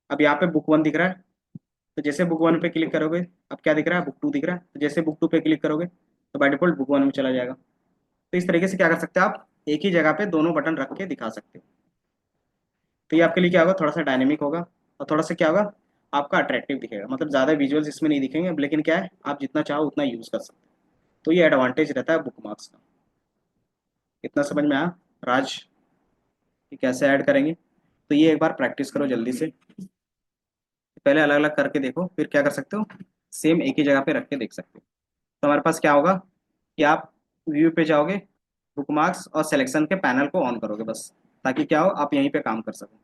A: अब यहाँ पे बुक वन दिख रहा है, तो जैसे बुक वन पे क्लिक करोगे अब क्या दिख रहा है, बुक टू दिख रहा है। तो जैसे बुक टू पे क्लिक करोगे तो बाय डिफॉल्ट बुक वन में चला जाएगा। तो इस तरीके से क्या कर सकते हैं आप, एक ही जगह पे दोनों बटन रख के दिखा सकते हो। तो ये आपके लिए क्या होगा, थोड़ा सा डायनेमिक होगा, और थोड़ा सा क्या होगा, आपका अट्रैक्टिव दिखेगा, मतलब ज़्यादा विजुअल्स इसमें नहीं दिखेंगे, लेकिन क्या है, आप जितना चाहो उतना यूज़ कर सकते हो। तो ये एडवांटेज रहता है बुक मार्क्स का। इतना समझ में आया राज, कि कैसे ऐड करेंगे? तो ये एक बार प्रैक्टिस करो जल्दी से, पहले अलग अलग करके देखो, फिर क्या कर सकते हो, सेम एक ही जगह पे रख के देख सकते हो। तो हमारे पास क्या होगा कि आप व्यू पे जाओगे, बुक मार्क्स और सिलेक्शन के पैनल को ऑन करोगे बस, ताकि क्या हो, आप यहीं पे काम कर सको।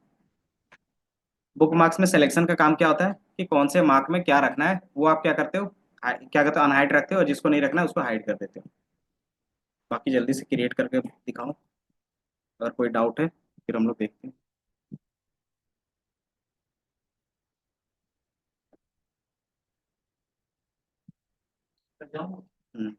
A: बुक मार्क्स में सिलेक्शन का काम क्या होता है कि कौन से मार्क में क्या रखना है, वो आप क्या करते हो, क्या कहते हो, अनहाइड रखते हो, और जिसको नहीं रखना है उसको हाइड कर देते हो। बाकी जल्दी से क्रिएट करके दिखाओ, अगर कोई डाउट है फिर हम लोग देखते हैं। हम्म।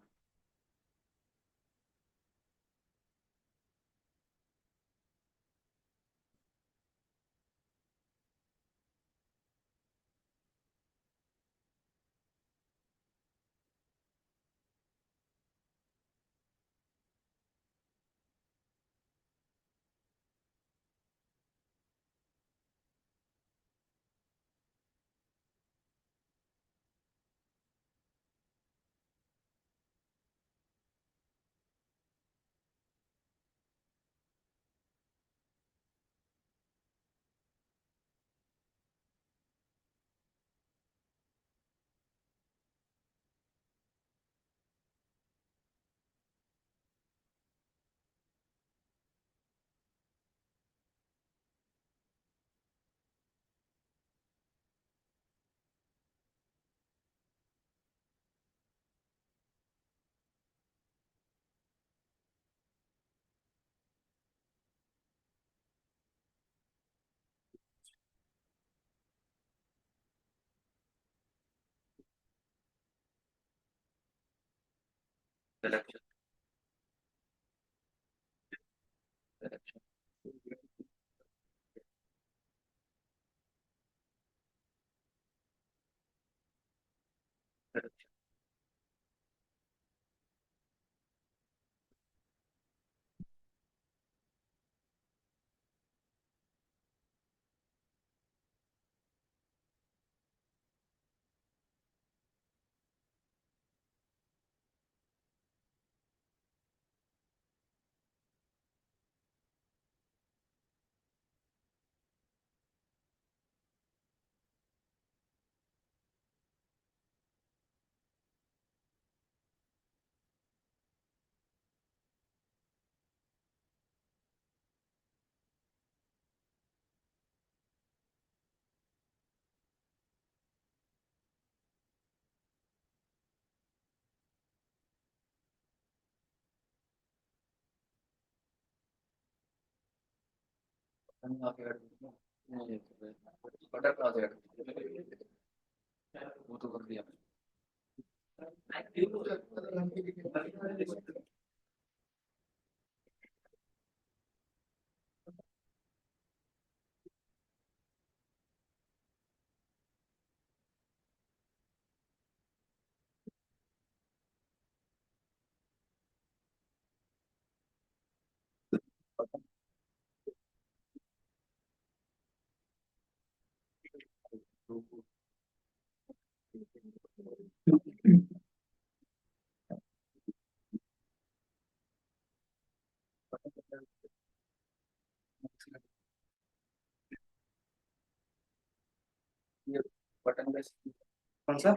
A: कौन सा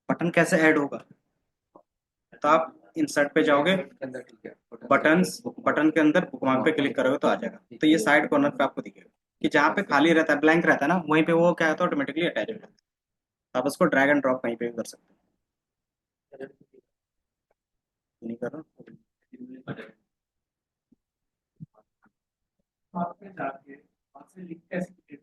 A: बटन कैसे ऐड होगा? तो आप इंसर्ट पे जाओगे, बटन्स, बटन के अंदर बुकमार्क पे क्लिक करोगे तो आ जाएगा। तो ये साइड कॉर्नर पे आपको दिखेगा कि जहाँ पे खाली रहता है, ब्लैंक रहता है ना, वहीं पे वो क्या होता है, ऑटोमेटिकली अटैच हो जाता है। तो आप उसको ड्रैग एंड ड्रॉप कहीं पे भी कर सकते हो। नहीं कर रहा।
B: वहाँ पे जाके वहाँ से लिख कैसे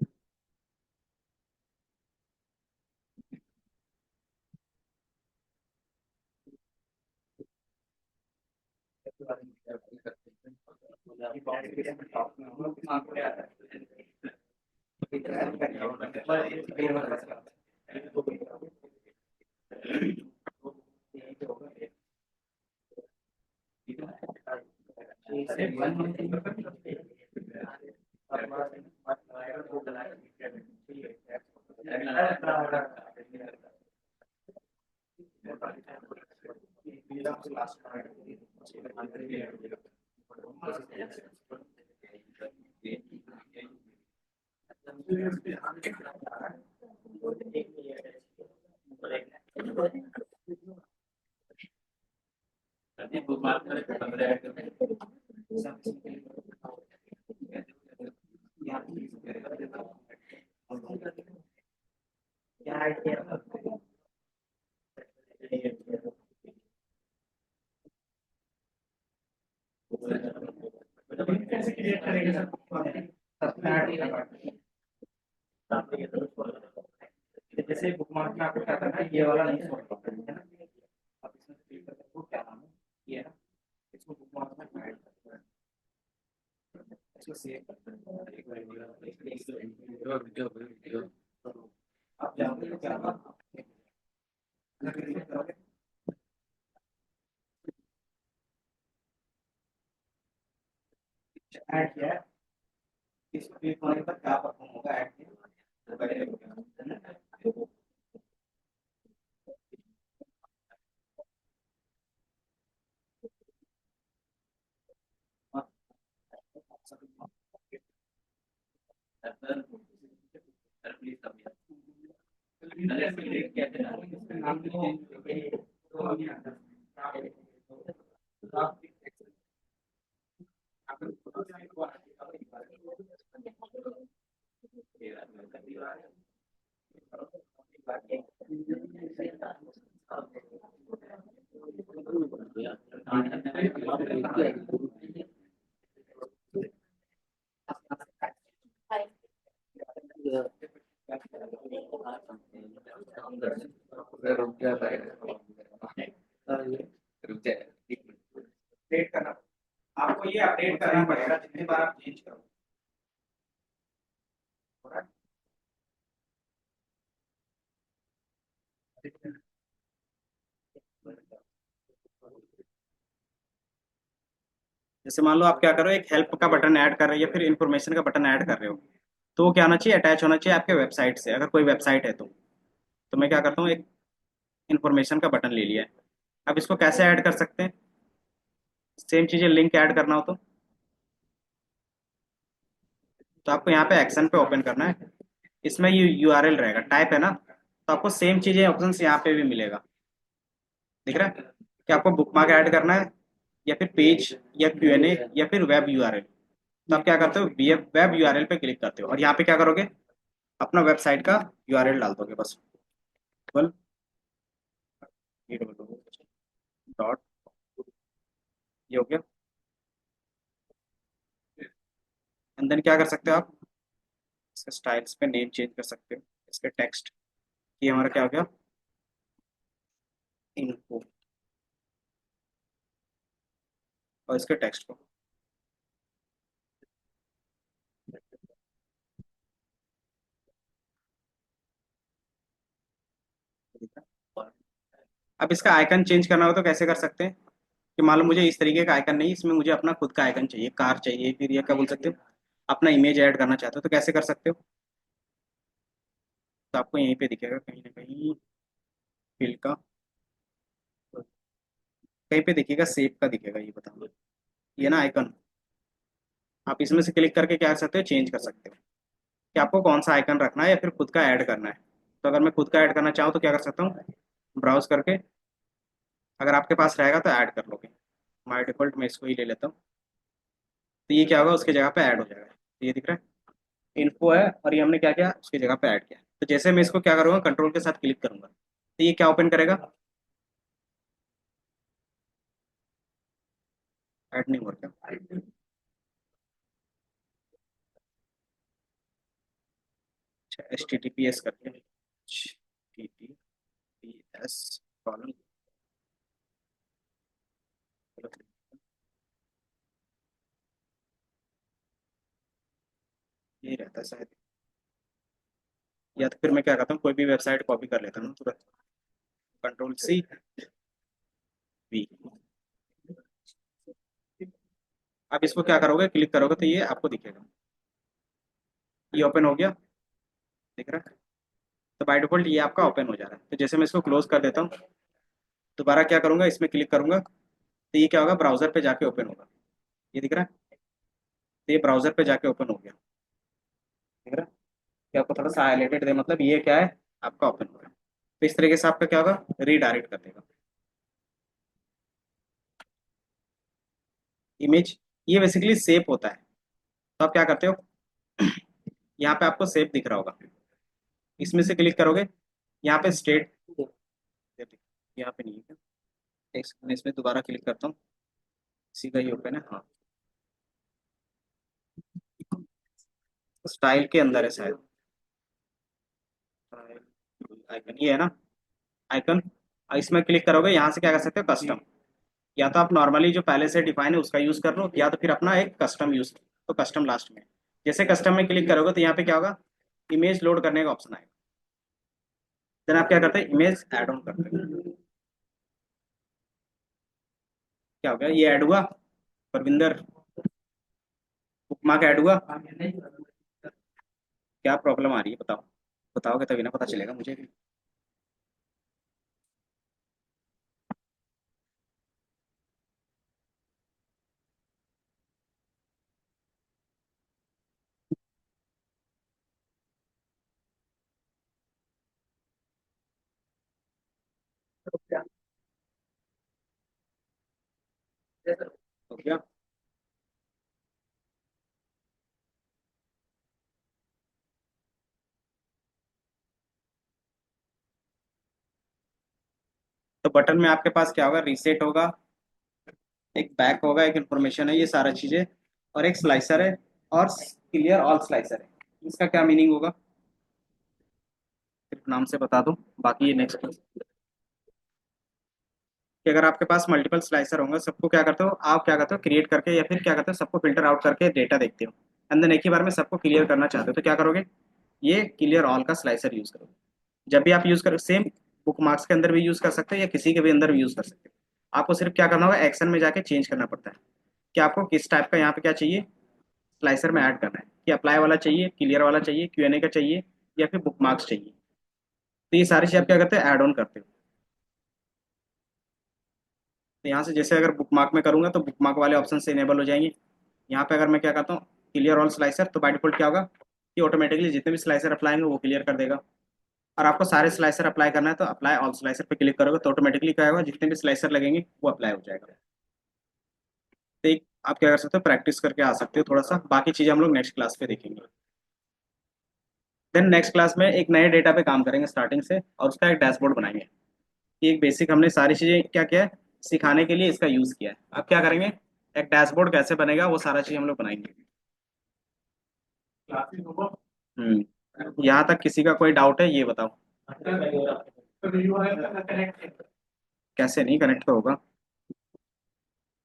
B: कैसे क्रिएट करेंगे सर? जैसे बुकमार्क में आपको क्या करना है, ये वाला नहीं छोड़ना है ना। आप इसमें क्लिक करके आपको क्या नाम है, ये है ना, इसको बुकमार्क में ऐड करना है, इसको सेव करना है। आप जानते हो क्या होगा? अगर क्लिक करोगे ऐड किया है, इसको क्लिक करने पर क्या परफॉर्म होगा, ऐड किया। अपडेट करना, आपको ये अपडेट करना पड़ेगा जितनी बार आप चेंज करो।
A: जैसे मान लो आप क्या करो, एक हेल्प का बटन ऐड कर रहे हो या फिर इन्फॉर्मेशन का बटन ऐड कर रहे हो, तो वो क्या होना चाहिए, अटैच होना चाहिए आपके वेबसाइट से, अगर कोई वेबसाइट है तो मैं क्या करता हूँ, एक इन्फॉर्मेशन का बटन ले लिया है। अब इसको कैसे ऐड कर सकते हैं, सेम चीज़ें लिंक ऐड करना हो तो आपको यहाँ पे एक्शन पे ओपन करना है, इसमें ये यूआरएल रहेगा, टाइप है ना, तो आपको सेम चीज़ें ऑप्शन यहाँ पे भी मिलेगा, दिख रहा है कि आपको बुकमार्क ऐड करना है या फिर पेज या क्यूएनए या फिर वेब यूआरएल। तो आप क्या करते हो, वेब यूआरएल पे क्लिक करते हो और यहाँ पे क्या करोगे, अपना वेबसाइट का यूआरएल डाल दोगे बस, डबल डॉट, ये हो गया। एंड देन क्या कर सकते हो आप, इसके स्टाइल्स पे नेम चेंज कर सकते हो, इसके टेक्स्ट, ये हमारा क्या हो गया, इनको, और इसके टेक्स्ट को। अब इसका आइकन चेंज करना हो तो कैसे कर सकते हैं, कि मान लो मुझे इस तरीके का आइकन नहीं, इसमें मुझे अपना खुद का आइकन चाहिए, कार चाहिए, फिर ये क्या बोल सकते हो, अपना इमेज ऐड करना चाहते हो तो कैसे कर सकते हो, तो आपको यहीं पे दिखेगा कहीं ना कहीं, फिल का, कहीं पे दिखेगा, सेव का दिखेगा, ये बताओ, ये ना आइकन, आप इसमें से क्लिक करके क्या कर सकते हो, चेंज कर सकते हो कि आपको कौन सा आइकन रखना है या फिर खुद का ऐड करना है। तो अगर मैं खुद का ऐड करना चाहूँ तो क्या कर सकता हूँ, ब्राउज करके, अगर आपके पास रहेगा तो ऐड कर लोगे, माय डिफॉल्ट मैं इसको ही ले लेता हूँ, तो ये क्या होगा, उसकी जगह पे ऐड हो जाएगा, तो ये दिख रहा है, इन्फो है और ये हमने क्या किया, उसकी जगह पे ऐड किया। तो जैसे मैं इसको क्या करूँगा, कंट्रोल के साथ क्लिक करूंगा तो ये क्या ओपन करेगा, ऐड नहीं हो रहा, अच्छा H T T P S करके, HTTPS कॉलम, ये रहता है शायद, या तो फिर मैं क्या करता हूँ, कोई भी वेबसाइट कॉपी कर लेता हूँ तुरंत, कंट्रोल C, V, आप इसको क्या करोगे, क्लिक करोगे तो ये आपको दिखेगा, ये ओपन हो गया, दिख रहा है। तो बाय डिफॉल्ट ये आपका ओपन हो जा रहा है। तो जैसे मैं इसको क्लोज कर देता हूँ, दोबारा क्या करूंगा, इसमें क्लिक करूंगा तो ये क्या होगा, ब्राउजर पे जाके ओपन होगा, ये दिख रहा है। तो ये ब्राउजर पे जाके ओपन हो गया, दिख रहा है। ये आपको थोड़ा सा हाईलाइटेड दे, मतलब ये क्या है, आपका ओपन हो रहा है। तो इस तरीके से आपका क्या होगा, रीडायरेक्ट कर देगा इमेज। ये बेसिकली सेव होता है। तो आप क्या करते हो, यहाँ पे आपको सेव दिख रहा होगा, इसमें से क्लिक करोगे, यहाँ पे स्टेट, यहाँ पे नहीं है क्या? एक सेकंड, मैं इसमें दोबारा क्लिक करता हूँ, इसी का ही ओपन है, हाँ। स्टाइल के अंदर है शायद, आइकन ये है ना, आइकन। इसमें क्लिक करोगे, यहाँ से क्या कर सकते हो, कस्टम। या तो आप नॉर्मली जो पहले से डिफाइन है उसका यूज कर लो, या तो फिर अपना एक कस्टम यूज, तो कस्टम लास्ट में। जैसे कस्टम में क्लिक करोगे तो यहाँ पे क्या होगा, इमेज लोड करने का ऑप्शन आएगा। देन आप क्या करते हैं, इमेज ऐड ऑन करते हैं। क्या हो गया, ये ऐड हुआ, परविंदर बुकमार्क ऐड हुआ। क्या प्रॉब्लम आ रही है बताओ, बताओगे तभी ना पता चलेगा मुझे भी। हो गया। तो बटन में आपके पास क्या होगा, रीसेट होगा, एक बैक होगा, एक इन्फॉर्मेशन है, ये सारा चीजें, और एक स्लाइसर है, और क्लियर ऑल स्लाइसर है। इसका क्या मीनिंग होगा, सिर्फ नाम से बता दूं, बाकी ये नेक्स्ट, कि अगर आपके पास मल्टीपल स्लाइसर होंगे, सबको क्या करते हो, आप क्या करते हो, क्रिएट करके या फिर क्या करते हो, सबको फिल्टर आउट करके डेटा देखते हो, एंड देन एक ही बार में सबको क्लियर करना चाहते हो, तो क्या करोगे, ये क्लियर ऑल का स्लाइसर यूज करोगे। जब भी आप यूज करो, सेम बुक मार्क्स के अंदर भी यूज कर सकते हो या किसी के भी अंदर भी यूज कर सकते हो। आपको सिर्फ क्या करना होगा, एक्शन में जाके चेंज करना पड़ता है कि आपको किस टाइप का यहाँ पे क्या चाहिए, स्लाइसर में ऐड करना है, कि अप्लाई वाला चाहिए, क्लियर वाला चाहिए, क्यूएनए का चाहिए, या फिर बुक मार्क्स चाहिए। तो ये सारी चीज आप क्या करते हैं, ऐड ऑन करते हो। तो यहाँ से जैसे अगर बुक मार्क में करूंगा तो बुक मार्क वाले ऑप्शन से इनेबल हो जाएंगे। यहाँ पे अगर मैं क्या करता हूँ, क्लियर ऑल स्लाइसर, तो बाय डिफॉल्ट क्या होगा, कि ऑटोमेटिकली जितने भी स्लाइसर अप्लाई होंगे वो क्लियर कर देगा। और आपको सारे स्लाइसर अप्लाई करना है तो अप्लाई ऑल स्लाइसर पे क्लिक करोगे तो ऑटोमेटिकली क्या होगा, जितने भी स्लाइसर लगेंगे वो अप्लाई हो जाएगा। तो एक आप क्या कर सकते हो, प्रैक्टिस करके आ सकते हो थोड़ा सा, बाकी चीज़ हम लोग नेक्स्ट क्लास पे देखेंगे। देन नेक्स्ट क्लास में एक नए डेटा पे काम करेंगे स्टार्टिंग से, और उसका एक डैशबोर्ड बनाएंगे। कि एक बेसिक हमने सारी चीज़ें क्या किया है, सिखाने के लिए इसका यूज़ किया है। अब क्या करेंगे, एक डैशबोर्ड कैसे बनेगा वो सारा चीज़ हम लोग बनाएंगे। यहाँ तक किसी का कोई डाउट है, ये बताओ। कैसे नहीं कनेक्ट होगा,